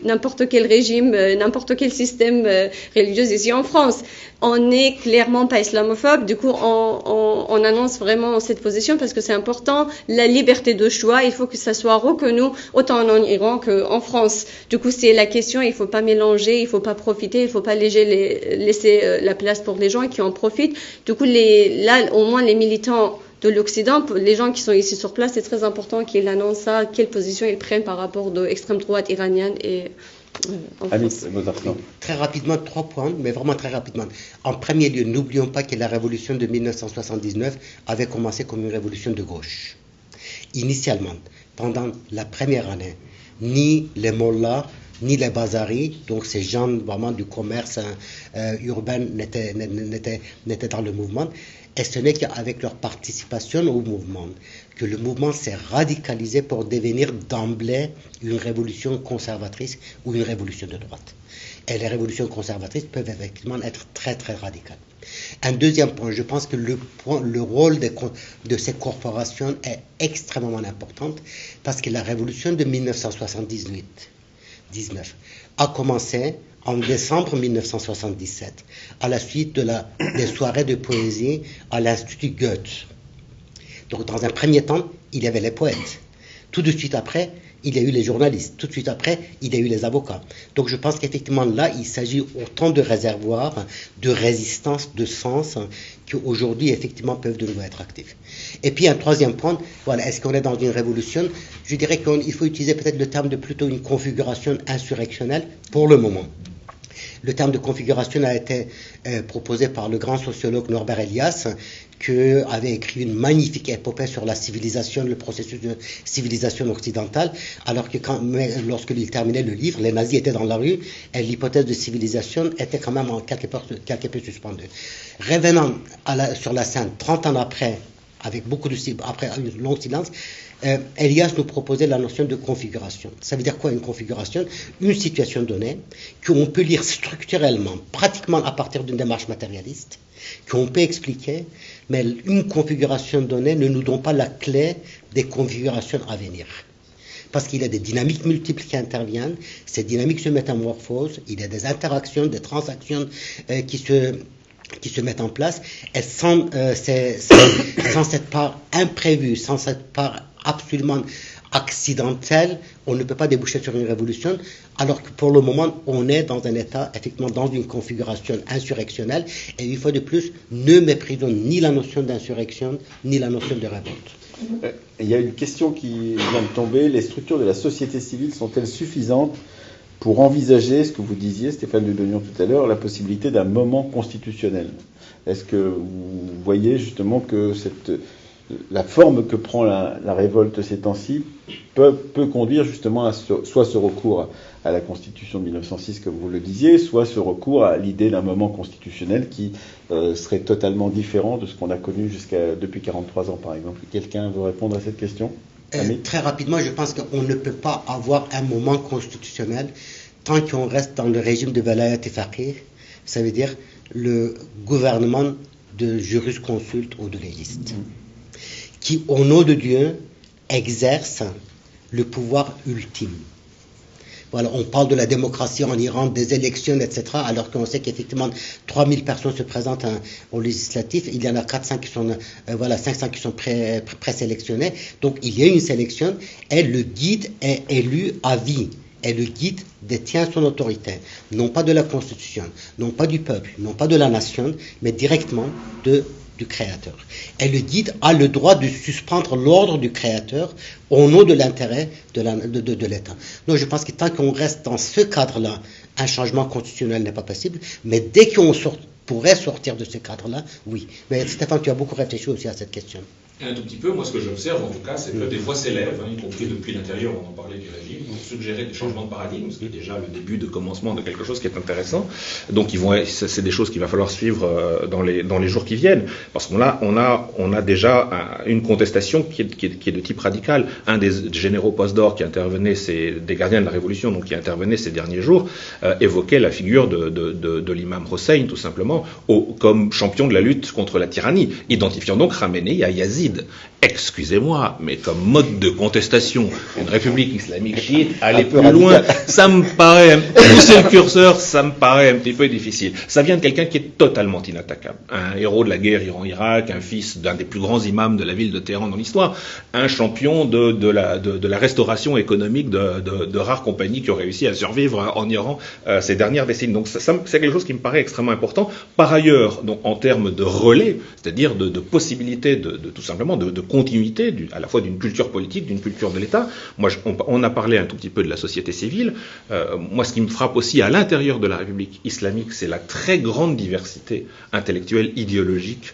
n'importe quel régime, n'importe quel système religieux ici en France. On n'est clairement pas islamophobe, du coup on annonce vraiment cette position parce que c'est important, la liberté de choix, il faut que ça soit reconnu autant en Iran qu'en France. Du coup c'est la question, il faut pas mélanger, il faut pas profiter, il faut pas laisser la place pour les gens qui en profitent. Du coup là au moins les militants de l'Occident, les gens qui sont ici sur place, c'est très important qu'ils annoncent ça, quelle position ils prennent par rapport de l'extrême droite iranienne et en France. Très rapidement, 3 points, mais vraiment très rapidement. En premier lieu, n'oublions pas que la révolution de 1979 avait commencé comme une révolution de gauche. Initialement, pendant la première année, ni les mollahs, ni les bazaris, donc ces gens vraiment du commerce urbain n'étaient dans le mouvement. Et ce n'est qu'avec leur participation au mouvement que le mouvement s'est radicalisé pour devenir d'emblée une révolution conservatrice ou une révolution de droite. Et les révolutions conservatrices peuvent effectivement être très très radicales. Un deuxième point, je pense que le rôle de ces corporations est extrêmement important parce que la révolution de 1919 a commencé en décembre 1977, à la suite des soirées de poésie à l'Institut Goethe. Donc, dans un premier temps, il y avait les poètes. Tout de suite après, il y a eu les journalistes. Tout de suite après, il y a eu les avocats. Donc, je pense qu'effectivement, là, il s'agit autant de réservoirs, de résistance, de sens, qu'aujourd'hui, effectivement, peuvent de nouveau être actifs. Et puis, un troisième point, voilà, est-ce qu'on est dans une révolution? Je dirais qu'il faut utiliser peut-être le terme de plutôt une configuration insurrectionnelle pour le moment. Le terme de configuration a été proposé par le grand sociologue Norbert Elias, qui avait écrit une magnifique épopée sur la civilisation, le processus de civilisation occidentale, alors que lorsque il terminait le livre, les nazis étaient dans la rue et l'hypothèse de civilisation était quand même quelque peu suspendue. Revenant sur la scène 30 ans après, après un long silence, Elias nous proposait la notion de configuration. Ça veut dire quoi une configuration? Une situation donnée qu'on peut lire structurellement, pratiquement à partir d'une démarche matérialiste, qu'on peut expliquer, mais une configuration donnée ne nous donne pas la clé des configurations à venir. Parce qu'il y a des dynamiques multiples qui interviennent, ces dynamiques se métamorphosent, il y a des interactions, des transactions qui se mettent en place, et sans cette part imprévue, sans cette part absolument accidentelle, on ne peut pas déboucher sur une révolution, alors que pour le moment, on est dans un état, effectivement, dans une configuration insurrectionnelle, et une fois de plus, ne méprisons ni la notion d'insurrection, ni la notion de révolte. Il y a une question qui vient de tomber, les structures de la société civile sont-elles suffisantes pour envisager, ce que vous disiez, Stéphane Dudonion tout à l'heure, la possibilité d'un moment constitutionnel? Est-ce que vous voyez justement que la forme que prend la révolte ces temps-ci peut conduire justement à soit ce recours à la Constitution de 1906, comme vous le disiez, soit ce recours à l'idée d'un moment constitutionnel qui serait totalement différent de ce qu'on a connu depuis 43 ans, par exemple? Quelqu'un veut répondre à cette question? Très rapidement, je pense qu'on ne peut pas avoir un moment constitutionnel tant qu'on reste dans le régime de Velayat et Faqih, ça veut dire le gouvernement de jurisconsulte ou de légiste, qui, au nom de Dieu, exerce le pouvoir ultime. Voilà, on parle de la démocratie en Iran, des élections, etc., alors qu'on sait qu'effectivement 3000 personnes se présentent au législatif, il y en a 400 qui sont, 500 qui sont présélectionnés, donc il y a une sélection, et le guide est élu à vie, et le guide détient son autorité, non pas de la Constitution, non pas du peuple, non pas de la nation, mais directement du créateur. Et le guide a le droit de suspendre l'ordre du créateur au nom de l'intérêt de l'État. Donc je pense que tant qu'on reste dans ce cadre-là, un changement constitutionnel n'est pas possible, mais dès qu'on pourrait sortir de ce cadre-là, oui. Mais Stéphane, tu as beaucoup réfléchi aussi à cette question. Un tout petit peu, moi ce que j'observe en tout cas, c'est que des voix s'élèvent, y compris depuis l'intérieur, on en parlait du régime, pour suggérer des changements de paradigme, ce qui est déjà le début de commencement de quelque chose qui est intéressant. Donc c'est des choses qu'il va falloir suivre dans les jours qui viennent, parce qu'on a déjà une contestation qui est de type radical. Un des généraux postdoc qui intervenait, des gardiens de la Révolution, donc qui intervenait ces derniers jours, évoquait la figure de l'imam Hossein, tout simplement, comme champion de la lutte contre la tyrannie, identifiant donc Khamenei à Yazid. excusez-moi, mais comme mode de contestation d'une république islamique chiite, aller plus loin, ça me paraît, pousser le curseur, ça me paraît un petit peu difficile. Ça vient de quelqu'un qui est totalement inattaquable. Un héros de la guerre Iran-Irak, un fils d'un des plus grands imams de la ville de Téhéran dans l'histoire, un champion de la restauration économique de rares compagnies qui ont réussi à survivre en Iran ces dernières décennies. Donc c'est quelque chose qui me paraît extrêmement important. Par ailleurs, donc, en termes de relais, c'est-à-dire de possibilité de tout simplement de continuité, à la fois d'une culture politique, d'une culture de l'État. Moi, on a parlé un tout petit peu de la société civile. Moi, ce qui me frappe aussi à l'intérieur de la République islamique, c'est la très grande diversité intellectuelle, idéologique,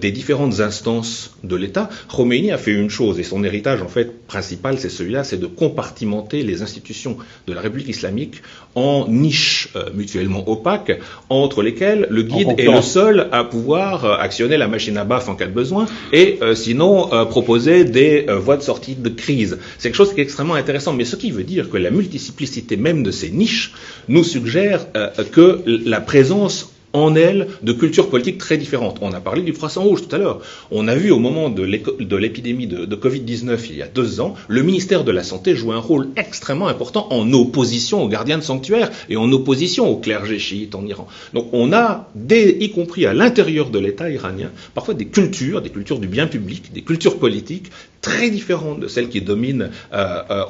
des différentes instances de l'État. Khomeini a fait une chose, et son héritage en fait principal, c'est celui-là, c'est de compartimenter les institutions de la République islamique en niches mutuellement opaques, entre lesquelles le guide est le seul à pouvoir actionner la machine à baffe en cas de besoin, et sinon proposer des voies de sortie de crise. C'est quelque chose qui est extrêmement intéressant, mais ce qui veut dire que la multiplicité même de ces niches nous suggère que la présence en elle de cultures politiques très différentes. On a parlé du Croissant Rouge tout à l'heure. On a vu au moment de l'épidémie de Covid-19 il y a 2 ans, le ministère de la Santé jouer un rôle extrêmement important en opposition aux gardiens de sanctuaires et en opposition au clergé chiite en Iran. Donc on a, y compris à l'intérieur de l'État iranien, parfois des cultures du bien public, des cultures politiques très différentes de celles qui dominent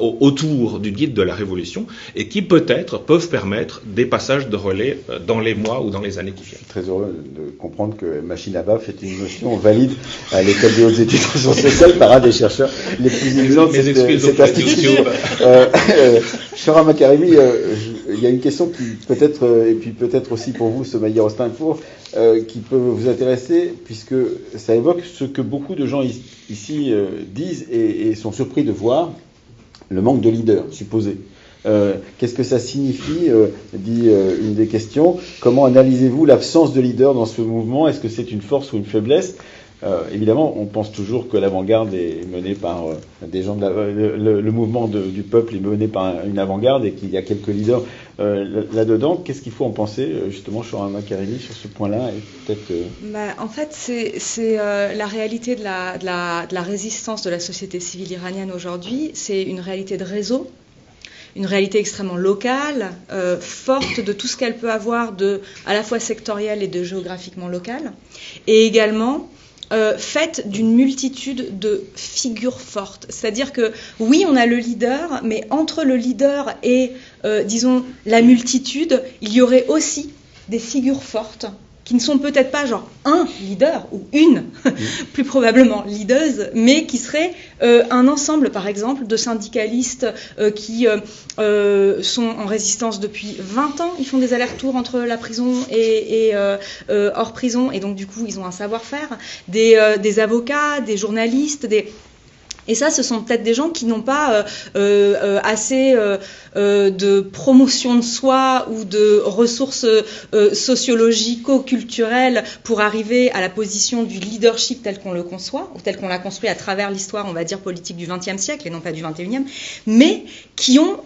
autour du guide de la Révolution et qui peut-être peuvent permettre des passages de relais dans les mois ou dans les années qui viennent. Je suis très heureux de comprendre que machine à baffe est une notion valide à l'école des hautes études en sciences sociales par un des chercheurs les plus éminents de cette institution. Shora Makarimi, il y a une question qui peut-être, et puis peut-être aussi pour vous, Somaïa Rostainpour, qui peut vous intéresser, puisque ça évoque ce que beaucoup de gens ici disent et sont surpris de voir, le manque de leader supposé. Qu'est-ce que ça signifie, dit une des questions. Comment analysez-vous l'absence de leader dans ce mouvement? Est-ce que c'est une force ou une faiblesse? Évidemment, on pense toujours que l'avant-garde est menée par des gens le mouvement du peuple est mené par une avant-garde et qu'il y a quelques leaders là-dedans. Qu'est-ce qu'il faut en penser, justement, Shora Makarimi, sur ce point-là et peut-être En fait, c'est la réalité de la résistance de la société civile iranienne aujourd'hui. C'est une réalité de réseau, une réalité extrêmement locale, forte de tout ce qu'elle peut avoir à la fois sectoriel et de géographiquement local, et également faite d'une multitude de figures fortes. C'est-à-dire que, oui, on a le leader, mais entre le leader et, disons, la multitude, il y aurait aussi des figures fortes qui ne sont peut-être pas genre un leader ou une, plus probablement leaduse, mais qui serait un ensemble, par exemple, de syndicalistes qui sont en résistance depuis 20 ans. Ils font des allers-retours entre la prison et hors prison, et donc du coup, ils ont un savoir-faire. Des avocats, des journalistes, Et ça, ce sont peut-être des gens qui n'ont pas assez de promotion de soi ou de ressources sociologico-culturelles pour arriver à la position du leadership tel qu'on le conçoit, ou tel qu'on l'a construit à travers l'histoire, on va dire, politique du XXe siècle et non pas du XXIe, mais qui ont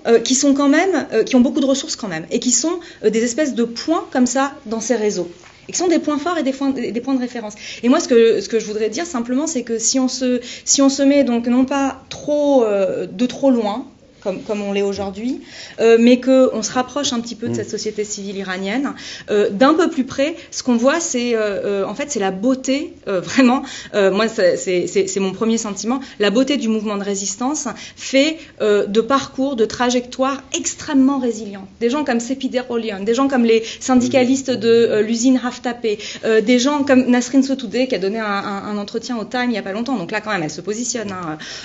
beaucoup de ressources quand même, et qui sont des espèces de points comme ça dans ces réseaux, et qui sont des points forts et des points de référence. Et moi, ce que je voudrais dire simplement, c'est que si on se met donc non pas de trop loin, comme on l'est aujourd'hui, mais qu'on se rapproche un petit peu de cette société civile iranienne, d'un peu plus près, ce qu'on voit, c'est en fait, c'est la beauté, vraiment, moi, c'est mon premier sentiment, la beauté du mouvement de résistance fait de parcours, de trajectoires extrêmement résilients. Des gens comme Seppi Derolian, des gens comme les syndicalistes de l'usine Haftapé, des gens comme Nasrin Sotoudeh, qui a donné un entretien au Time il n'y a pas longtemps, donc là, quand même, elle se positionne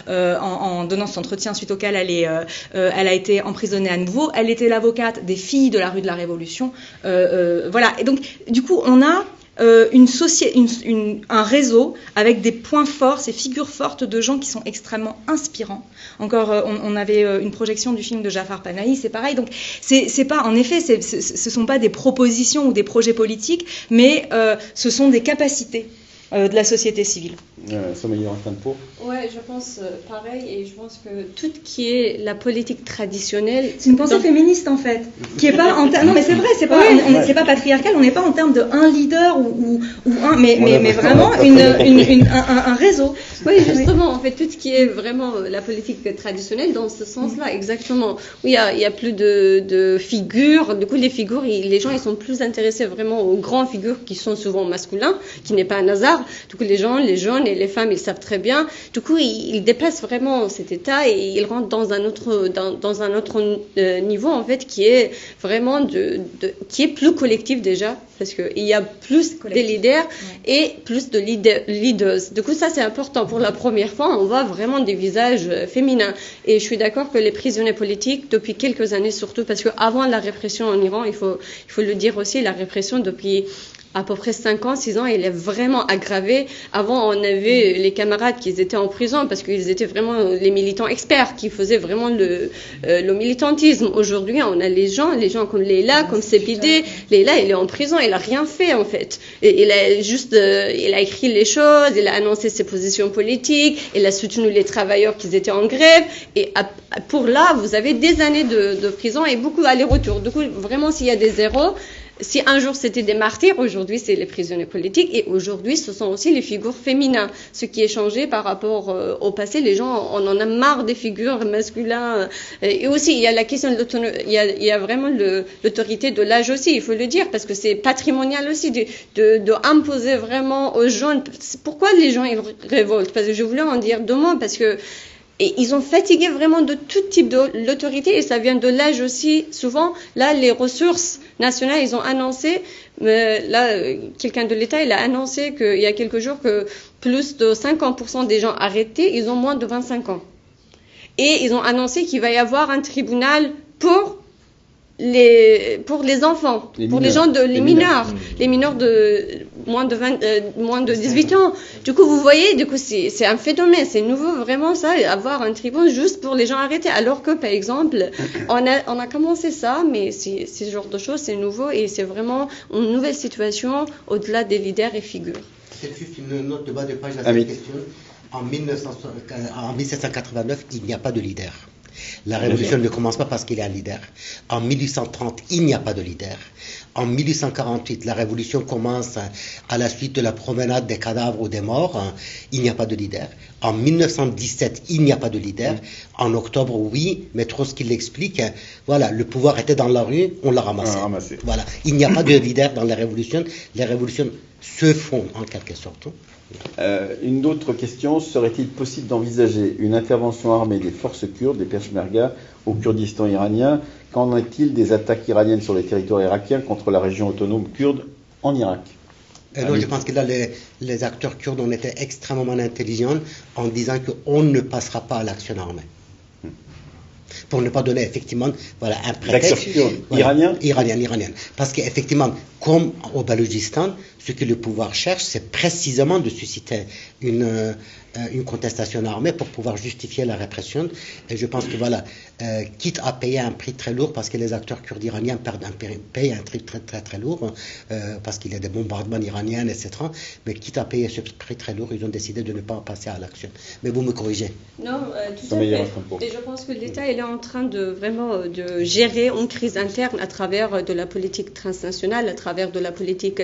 en donnant cet entretien suite auquel elle a été emprisonnée à nouveau. Elle était l'avocate des filles de la rue de la Révolution. Voilà. Et donc, du coup, on a un réseau avec des points forts, ces figures fortes de gens qui sont extrêmement inspirants. Encore, on avait une projection du film de Jafar Panahi, c'est pareil. Donc, c'est pas, en effet, ce sont pas des propositions ou des projets politiques, mais ce sont des capacités de la société civile. Sommeil en fin de peau. Ouais, je pense pareil, et je pense que tout qui est la politique traditionnelle. C'est une pensée féministe en fait, qui est pas en non mais c'est vrai, c'est pas c'est pas patriarcal, on n'est pas en termes de un leader ou un, mais vraiment un réseau. Oui, justement, en fait, tout ce qui est vraiment la politique traditionnelle dans ce sens-là, exactement. Oui, il y a plus de figures. Du coup, les figures, les gens, ils sont plus intéressés vraiment aux grandes figures qui sont souvent masculins, qui n'est pas un hasard. Du coup, les gens, les jeunes et les femmes, ils savent très bien. Du coup, ils dépassent vraiment cet état et ils rentrent dans un autre niveau, en fait, qui est vraiment qui est plus collectif déjà, parce qu'il y a plus de leaders et plus de leaders. Du coup, ça, c'est important. Pour la première fois, on voit vraiment des visages féminins. Et je suis d'accord que les prisonniers politiques, depuis quelques années surtout, parce qu'avant la répression en Iran, il faut le dire aussi, la répression depuis à peu près 5 ans, 6 ans, elle est vraiment aggravée. Avant, on avait les camarades qui étaient en prison parce qu'ils étaient vraiment les militants experts qui faisaient vraiment le militantisme. Aujourd'hui, on a les gens comme Leila, comme Sepideh. Leila, elle est en prison, elle a rien fait en fait. Et elle a écrit les choses, elle a annoncé ses positions politiques, elle a soutenu les travailleurs qui étaient en grève. Et pour là, vous avez des années de prison et beaucoup aller-retour. Du coup, vraiment, s'il y a des zéros, si un jour c'était des martyrs, aujourd'hui c'est les prisonniers politiques et aujourd'hui ce sont aussi les figures féminines. Ce qui est changé par rapport au passé, les gens, on en a marre des figures masculines. Et aussi il y a la question de l'autonomie, il y a vraiment l'autorité de l'âge aussi, il faut le dire, parce que c'est patrimonial aussi de imposer vraiment aux jeunes. Pourquoi les gens ils révoltent? Parce que je voulais en dire 2 mots, parce que et ils ont fatigué vraiment de tout type de l'autorité et ça vient de l'âge aussi. Souvent, là, les ressources nationales, ils ont annoncé, quelqu'un de l'État, il a annoncé qu'il y a quelques jours que plus de 50% des gens arrêtés, ils ont moins de 25 ans. Et ils ont annoncé qu'il va y avoir un tribunal pour les enfants, les mineurs de moins de 18 ans. Du coup, vous voyez, c'est un phénomène, c'est nouveau vraiment ça, avoir un tribunal juste pour les gens arrêtés. Alors que, par exemple, on a commencé ça, mais ce genre de choses, c'est nouveau et c'est vraiment une nouvelle situation au-delà des leaders et figures. C'est juste une note de bas de page à cette question. En 1789, il n'y a pas de leader. La révolution ne commence pas parce qu'il y a un leader. En 1830, il n'y a pas de leader. En 1848, la révolution commence à la suite de la promenade des cadavres ou des morts. Il n'y a pas de leader. En 1917, il n'y a pas de leader. En octobre, oui, mais Trotsky l'explique. Voilà, le pouvoir était dans la rue, on l'a ramassé. Voilà, il n'y a pas de leader dans les révolutions. Les révolutions se font en quelque sorte. Une autre question, serait-il possible d'envisager une intervention armée des forces kurdes, des Peshmerga, au Kurdistan iranien? Qu'en est-il des attaques iraniennes sur les territoires irakiens contre la région autonome kurde en Irak? Non, je pense que là, les acteurs kurdes ont été extrêmement intelligents en disant qu'on ne passera pas à l'action armée. Pour ne pas donner effectivement un prétexte. Iranien. Parce qu'effectivement, comme au Baloutchistan, ce que le pouvoir cherche, c'est précisément de susciter une contestation armée pour pouvoir justifier la répression. Et je pense que quitte à payer un prix très lourd, parce que les acteurs kurdes iraniens payent un prix très très très lourd, parce qu'il y a des bombardements iraniens, etc. Mais quitte à payer ce prix très lourd, ils ont décidé de ne pas passer à l'action. Mais vous me corrigez. Non, tout à fait. Et je pense que l'État est en train de gérer une crise interne à travers de la politique transnationale, à travers de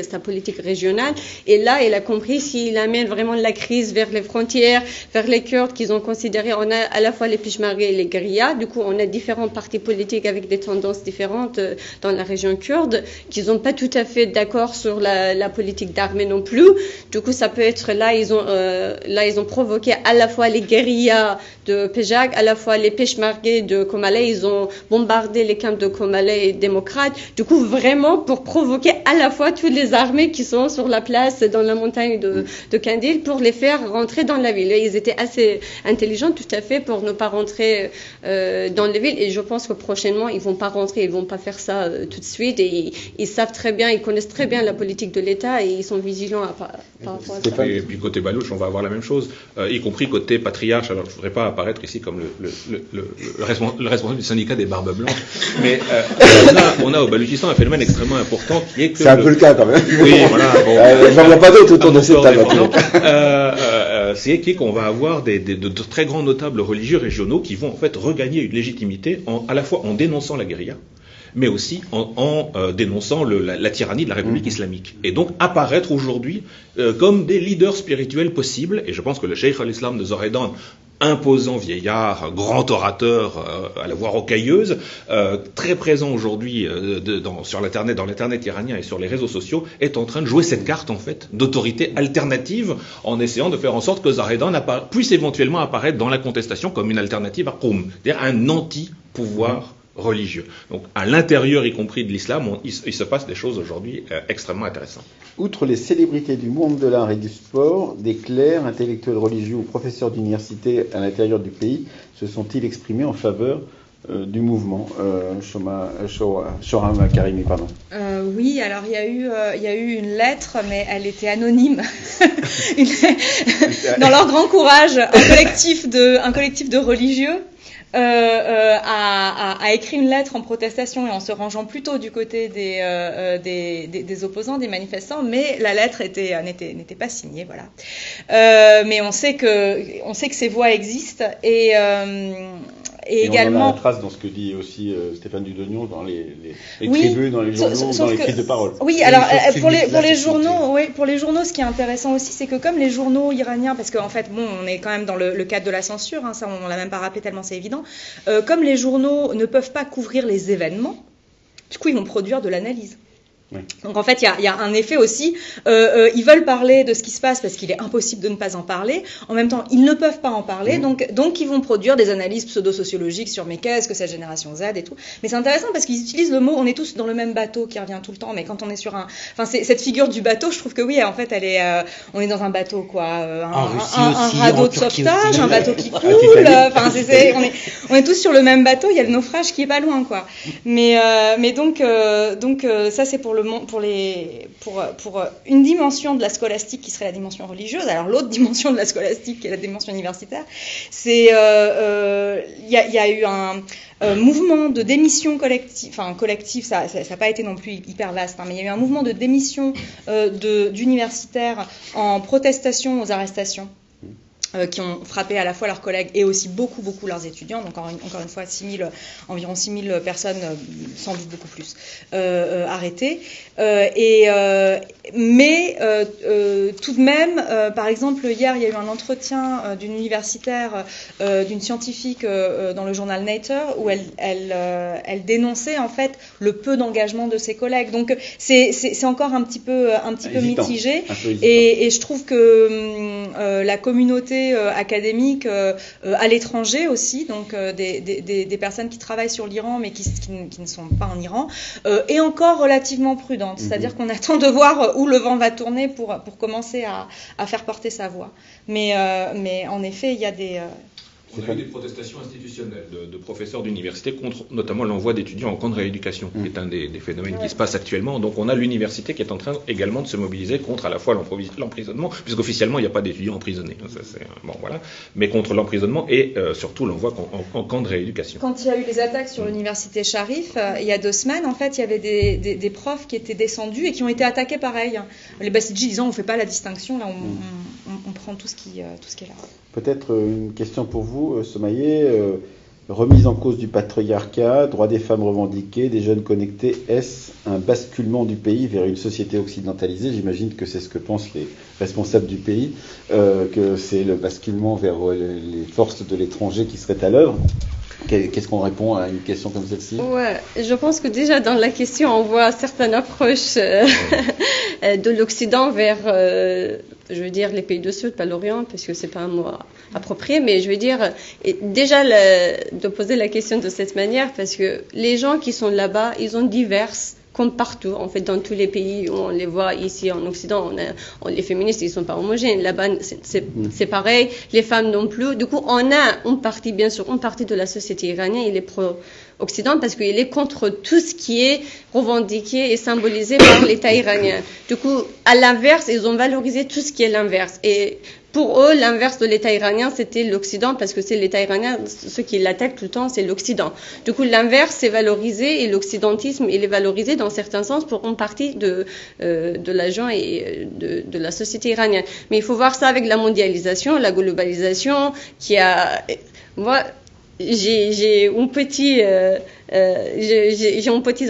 sa politique régionale. Et là, il a compris s'il amène vraiment la crise vers les frontières, vers les Kurdes qu'ils ont considérés. On a à la fois les Peshmerga et les guérillas. Du coup, on a différents partis politiques avec des tendances différentes dans la région kurde, qui n'ont pas tout à fait d'accord sur la politique d'armée non plus. Du coup, ça peut être là, ils ont provoqué à la fois les guérillas de Pejag, à la fois les Peshmerga de Komalé. Ils ont bombardé les camps de Komalé démocrates. Du coup, vraiment pour provoquer à la fois toutes les armées qui sont sur la place dans la montagne de Kandil pour les faire rentrer dans la ville. Et ils étaient assez intelligents tout à fait pour ne pas rentrer dans les villes. Et je pense que prochainement, ils vont pas rentrer, ils vont pas faire ça tout de suite. Et ils savent très bien, ils connaissent très bien la politique de l'État et ils sont vigilants par rapport à ça. Et puis côté Balouch, on va avoir la même chose, y compris côté patriarche. Alors je voudrais pas apparaître ici comme le le responsable du syndicat des Barbes Blanches. Mais on a au Baloutchistan un phénomène extrêmement important qui est que... C'est un peu le cas quand même. Oui, voilà. Bon, j'en vois pas d'autres autour de cette table. C'est qu'on va avoir de très grands notables religieux régionaux qui vont en fait regagner une légitimité à la fois en dénonçant la guérilla, mais aussi en dénonçant la tyrannie de la République islamique. Et donc apparaître aujourd'hui comme des leaders spirituels possibles, et je pense que le Cheikh al-Islam de Zoredan, imposant vieillard, grand orateur à la voix rocailleuse, très présent aujourd'hui sur l'internet, dans l'internet iranien et sur les réseaux sociaux, est en train de jouer cette carte en fait d'autorité alternative en essayant de faire en sorte que Zoredan puisse éventuellement apparaître dans la contestation comme une alternative à Qom, c'est-à-dire un anti-pouvoir religieux. Donc à l'intérieur y compris de l'islam, il se passe des choses aujourd'hui extrêmement intéressantes. Outre les célébrités du monde de l'art et du sport, des clercs, intellectuels religieux ou professeurs d'université à l'intérieur du pays se sont-ils exprimés en faveur du mouvement Shoram Karimi, pardon. Oui, alors il y a eu une lettre, mais elle était anonyme. Dans leur grand courage, un collectif de religieux a écrit une lettre en protestation et en se rangeant plutôt du côté des opposants, des manifestants, mais la lettre n'était pas signée, voilà. Mais on sait que ces voix existent et également. On en a la trace dans ce que dit aussi Stéphane Dudognon dans les tribunes, dans les journaux, dans les prises de parole. Oui, alors pour les journaux, ce qui est intéressant aussi, c'est que comme les journaux iraniens, parce qu'en fait, bon, on est quand même dans le cadre de la censure, hein, ça on l'a même pas rappelé tellement c'est évident, comme les journaux ne peuvent pas couvrir les événements, du coup ils vont produire de l'analyse. Oui. Donc en fait, il y a un effet aussi. Ils veulent parler de ce qui se passe parce qu'il est impossible de ne pas en parler. En même temps, ils ne peuvent pas en parler, donc ils vont produire des analyses pseudo-sociologiques sur mais qu'est-ce que cette génération Z et tout. Mais c'est intéressant parce qu'ils utilisent le mot. On est tous dans le même bateau qui revient tout le temps. Mais quand on est sur cette figure du bateau, je trouve que oui, en fait, on est dans un bateau quoi, un radeau de sauvetage, aussi, un bateau qui coule. On est tous sur le même bateau. Il y a le naufrage qui est pas loin quoi. Mais donc ça c'est pour une dimension de la scolastique qui serait la dimension religieuse. Alors l'autre dimension de la scolastique qui est la dimension universitaire, c'est il y a eu un mouvement de démission collective, ça n'a pas été non plus hyper vaste, hein, mais il y a eu un mouvement de démission d'universitaires en protestation aux arrestations. Qui ont frappé à la fois leurs collègues et aussi beaucoup leurs étudiants. Donc encore une fois, environ 6 000 personnes, sans doute beaucoup plus, arrêtées. Mais tout de même, par exemple, hier, il y a eu un entretien d'une universitaire, d'une scientifique dans le journal Nature, où elle dénonçait en fait le peu d'engagement de ses collègues. Donc c'est encore un petit peu mitigé. Et je trouve que la communauté académique à l'étranger aussi, donc des personnes qui travaillent sur l'Iran mais qui ne sont pas en Iran, est encore relativement prudente. C'est-à-dire qu'on attend de voir où le vent va tourner pour commencer à faire porter sa voix. Mais en effet, il y a des... On a eu des protestations institutionnelles de professeurs d'université contre notamment l'envoi d'étudiants en camp de rééducation, qui est un des phénomènes qui se passe actuellement. Donc on a l'université qui est en train également de se mobiliser contre à la fois l'emprisonnement, puisqu'officiellement il n'y a pas d'étudiants emprisonnés, ça, voilà, mais contre l'emprisonnement et surtout l'envoi en camp de rééducation. Quand il y a eu les attaques sur l'université Sharif, il y a 2 semaines, en fait, il y avait des profs qui étaient descendus et qui ont été attaqués pareil. Les Basidji disant on ne fait pas la distinction, là on prend tout ce qui est là. Peut-être une question pour vous, Somaïe. Remise en cause du patriarcat, droits des femmes revendiqués, des jeunes connectés, est-ce un basculement du pays vers une société occidentalisée? J'imagine que c'est ce que pensent les responsables du pays, que c'est le basculement vers les forces de l'étranger qui seraient à l'œuvre. Qu'est-ce qu'on répond à une question comme celle-ci? Ouais, je pense que déjà dans la question, on voit certaines approches de l'Occident vers, je veux dire, les pays du Sud, pas l'Orient, parce que c'est pas un mot approprié, mais je veux dire, déjà de poser la question de cette manière, parce que les gens qui sont là-bas, ils ont diverses, comme partout, en fait, dans tous les pays où on les voit ici en Occident, les féministes, ils sont pas homogènes. Là-bas, c'est pareil. Les femmes non plus. Du coup, on a une partie, bien sûr, une partie de la société iranienne, il est Occident parce qu'il est contre tout ce qui est revendiqué et symbolisé par l'État iranien. Du coup, à l'inverse, ils ont valorisé tout ce qui est l'inverse. Et pour eux, l'inverse de l'État iranien, c'était l'Occident, parce que c'est l'État iranien, ceux qui l'attaquent tout le temps, c'est l'Occident. Du coup, l'inverse, c'est valorisé, et l'occidentisme, il est valorisé dans certains sens pour une partie de la gens et de la société iranienne. Mais il faut voir ça avec la mondialisation, la globalisation, qui a... Moi, j'ai un petit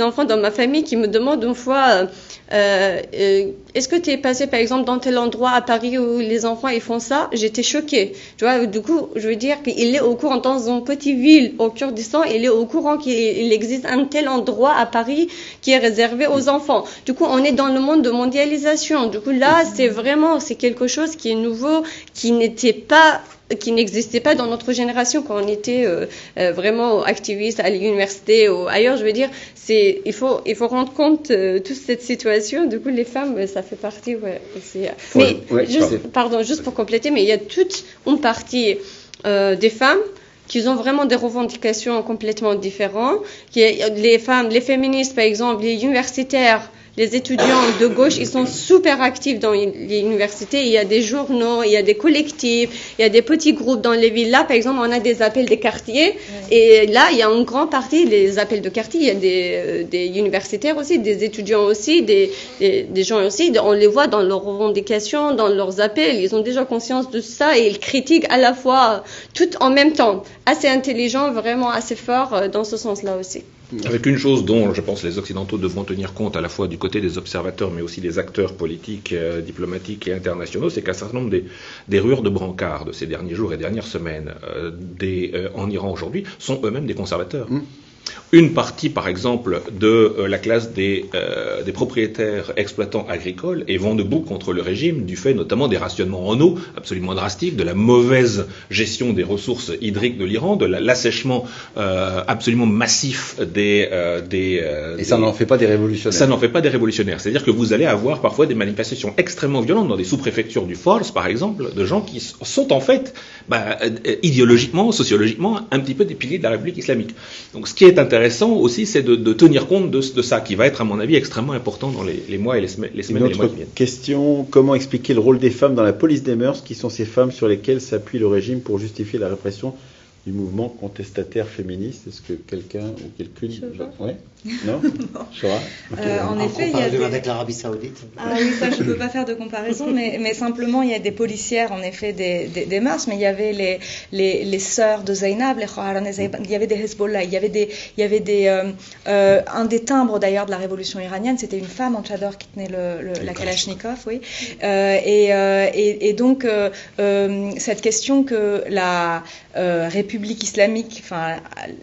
enfant dans ma famille qui me demande une fois est-ce que tu es passé par exemple dans tel endroit à Paris où les enfants ils font ça? J'étais choquée. Tu vois, du coup, je veux dire qu'il est au courant dans une petite ville au Kurdistan, il est au courant qu'il existe un tel endroit à Paris qui est réservé aux enfants. Du coup, on est dans le monde de mondialisation. Du coup, là, c'est quelque chose qui est nouveau, qui n'existait pas dans notre génération quand on était vraiment activiste à l'université ou ailleurs. Je veux dire, il faut rendre compte de toute cette situation. Du coup, les femmes, ça fait partie. Juste pour compléter, mais il y a toute une partie des femmes qui ont vraiment des revendications complètement différentes. Les femmes, les féministes, par exemple, les universitaires, les étudiants de gauche, ils sont super actifs dans les universités. Il y a des journaux, il y a des collectifs, il y a des petits groupes dans les villes. Là, par exemple, on a des appels des quartiers. Et là, il y a une grande partie des appels de quartier. Il y a des universitaires aussi, des étudiants aussi, des gens aussi. On les voit dans leurs revendications, dans leurs appels. Ils ont déjà conscience de ça et ils critiquent à la fois tout en même temps. Assez intelligent, vraiment assez fort dans ce sens-là aussi. Avec une chose dont je pense les Occidentaux devront tenir compte à la fois du côté des observateurs mais aussi des acteurs politiques, diplomatiques et internationaux, c'est qu'un certain nombre des rueurs de brancard de ces derniers jours et dernières semaines en Iran aujourd'hui sont eux-mêmes des conservateurs. Une partie, par exemple, de la classe des propriétaires exploitants agricoles est vent debout contre le régime, du fait notamment des rationnements en eau absolument drastiques, de la mauvaise gestion des ressources hydriques de l'Iran, de l'assèchement absolument massif Et ça n'en fait pas des révolutionnaires. Ça n'en fait pas des révolutionnaires. C'est-à-dire que vous allez avoir parfois des manifestations extrêmement violentes dans des sous-préfectures du Fars, par exemple, de gens qui sont en fait, idéologiquement, sociologiquement, un petit peu des piliers de la République islamique. Donc ce qui est intéressant aussi, c'est de tenir compte de ça, qui va être, à mon avis, extrêmement important dans les mois et les semaines et les mois qui viennent. Question, comment expliquer le rôle des femmes dans la police des mœurs, qui sont ces femmes sur lesquelles s'appuie le régime pour justifier la répression du mouvement contestataire féministe? Est-ce que quelqu'un ou quelqu'une... Oui. Non, Chora. En effet, il y a avec l'Arabie Saoudite. Ah oui, ça je ne peux pas faire de comparaison, mais simplement il y a des policières en effet des mœurs, mais il y avait les sœurs de Zainab, il y avait des Hezbollah, il y avait un des timbres d'ailleurs de la révolution iranienne, c'était une femme en tchador qui tenait la Kalachnikov, oui, et donc cette question que la République islamique, enfin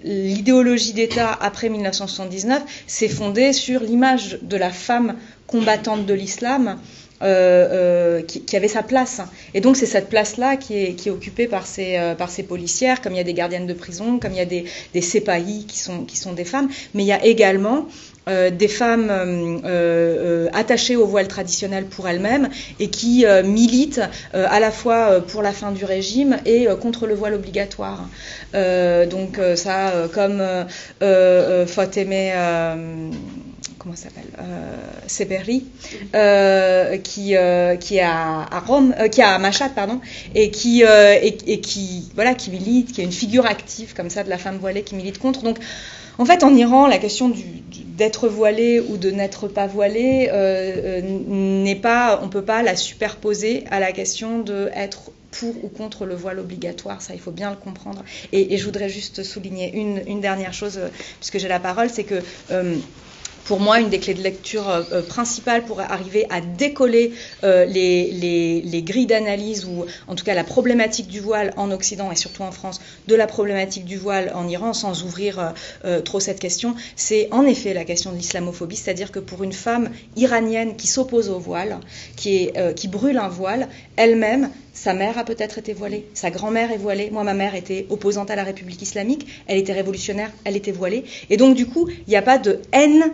l'idéologie d'État après 1979 s'est fondée sur l'image de la femme combattante de l'islam qui avait sa place. Et donc c'est cette place-là qui est occupée par ces policières, comme il y a des gardiennes de prison, comme il y a des sépaïs qui sont des femmes, mais il y a également des femmes attachées au voile traditionnel pour elles-mêmes et qui militent à la fois pour la fin du régime et contre le voile obligatoire. Donc ça, comme Fatemeh... comment ça s'appelle, Seberi, qui est à Rome, qui est à Mashhad, pardon, et qui milite, qui est une figure active comme ça de la femme voilée qui milite contre. Donc, en fait, en Iran, la question d'être voilée ou de n'être pas voilée n'est pas, on peut pas la superposer à la question d'être pour ou contre le voile obligatoire, ça il faut bien le comprendre. Et je voudrais juste souligner une dernière chose, puisque j'ai la parole, c'est que pour moi, une des clés de lecture principales pour arriver à décoller les grilles d'analyse ou en tout cas la problématique du voile en Occident et surtout en France de la problématique du voile en Iran, sans ouvrir trop cette question, c'est en effet la question de l'islamophobie, c'est-à-dire que pour une femme iranienne qui s'oppose au voile, qui brûle un voile, elle-même, sa mère a peut-être été voilée, sa grand-mère est voilée. Moi, ma mère était opposante à la République islamique, elle était révolutionnaire, elle était voilée. Et donc, du coup, il n'y a pas de haine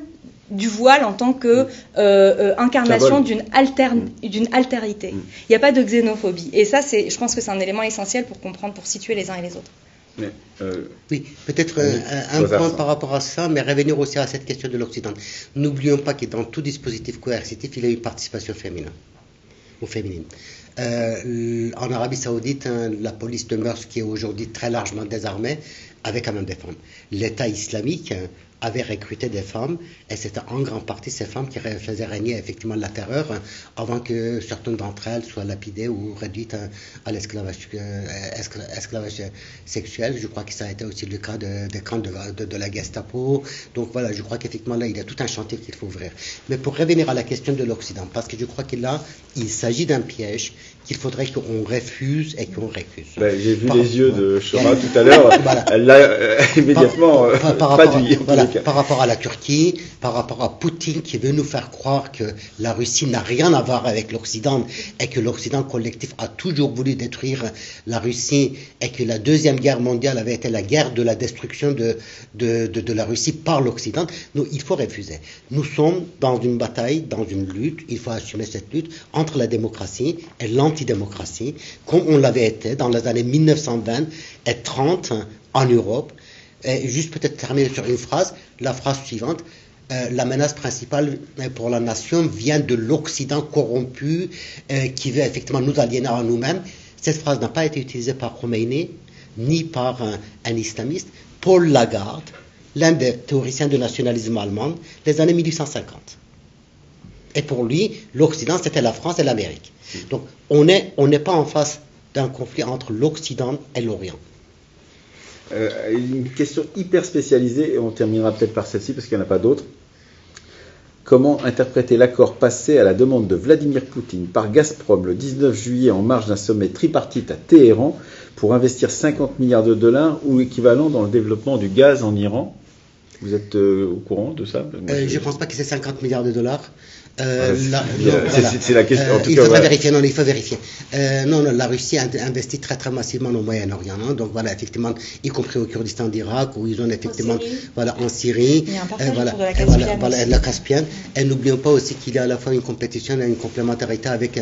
du voile en tant que incarnation d'une altérité. Il n'y a pas de xénophobie. Et ça, je pense que c'est un élément essentiel pour comprendre, pour situer les uns et les autres. Mais, oui, peut-être un point par rapport à ça, mais revenir aussi à cette question de l'Occident. N'oublions pas que dans tout dispositif coercitif, il y a une participation féminine. En Arabie Saoudite, la police de mœurs qui est aujourd'hui très largement désarmée avait quand même des femmes. L'État islamique avait recruté des femmes et c'était en grande partie ces femmes qui faisaient régner effectivement la terreur avant que certaines d'entre elles soient lapidées ou réduites à l'esclavage sexuel. Je crois que ça a été aussi le cas des camps de la Gestapo. Donc voilà, je crois qu'effectivement là il y a tout un chantier qu'il faut ouvrir. Mais pour revenir à la question de l'Occident, parce que je crois que là il s'agit d'un piège qu'il faudrait qu'on refuse et qu'on récuse. J'ai vu les yeux de Chora tout à l'heure, voilà. Elle l'a immédiatement traduit. Par rapport à la Turquie, par rapport à Poutine qui veut nous faire croire que la Russie n'a rien à voir avec l'Occident et que l'Occident collectif a toujours voulu détruire la Russie et que la Deuxième Guerre mondiale avait été la guerre de la destruction de la Russie par l'Occident. Nous, il faut refuser. Nous sommes dans une bataille, dans une lutte, il faut assumer cette lutte entre la démocratie et l'antidémocratie, comme on l'avait été dans les années 1920 et 30 en Europe. Et juste peut-être terminer sur une phrase, la phrase suivante, la menace principale pour la nation vient de l'Occident corrompu qui veut effectivement nous aliéner à nous-mêmes. Cette phrase n'a pas été utilisée par Khomeini ni par un islamiste. Paul Lagarde, l'un des théoriciens du nationalisme allemand, des années 1850. Et pour lui, l'Occident c'était la France et l'Amérique. Donc on n'est pas en face d'un conflit entre l'Occident et l'Orient. Une question hyper spécialisée, et on terminera peut-être par celle-ci parce qu'il n'y en a pas d'autres. Comment interpréter l'accord passé à la demande de Vladimir Poutine par Gazprom le 19 juillet en marge d'un sommet tripartite à Téhéran pour investir 50 milliards de dollars ou équivalent dans le développement du gaz en Iran? Vous êtes au courant de ça? Je ne pense pas que c'est 50 milliards de dollars. C'est la question. En tout Il cas, faudrait vérifier. Non, il faut vérifier. Non, la Russie investit très très massivement au Moyen-Orient. Hein, donc voilà, effectivement, y compris au Kurdistan d'Irak, où ils ont effectivement, en Syrie, il y a un partage pour la Caspienne. Et n'oublions pas aussi qu'il y a à la fois une compétition et une complémentarité avec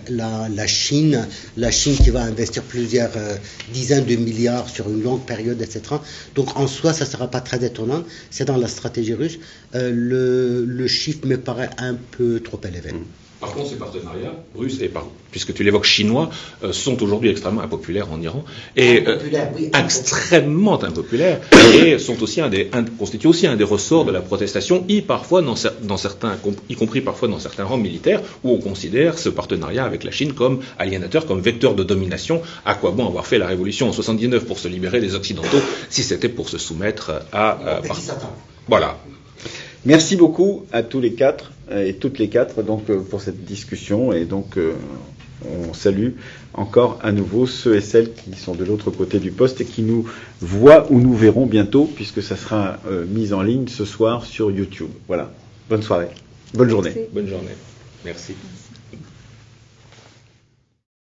la Chine. La Chine qui va investir plusieurs dizaines de milliards sur une longue période, etc. Donc en soi, ça ne sera pas très étonnant. C'est dans la stratégie russe. Le chiffre me paraît un peu trop élevé. Par contre, ces partenariats russes, puisque tu l'évoques chinois, sont aujourd'hui extrêmement impopulaires en Iran, et extrêmement impopulaires, et sont aussi constituent aussi un des ressorts de la protestation, y compris parfois dans certains rangs militaires, où on considère ce partenariat avec la Chine comme aliénateur, comme vecteur de domination. À quoi bon avoir fait la révolution en 79 pour se libérer des Occidentaux, si c'était pour se soumettre à... Voilà. Merci beaucoup à tous les quatre et toutes les quatre donc pour cette discussion, et donc on salue encore à nouveau ceux et celles qui sont de l'autre côté du poste et qui nous voient ou nous verront bientôt, puisque ça sera mis en ligne ce soir sur YouTube. Voilà. Bonne soirée. Bonne journée. Bonne journée. Merci.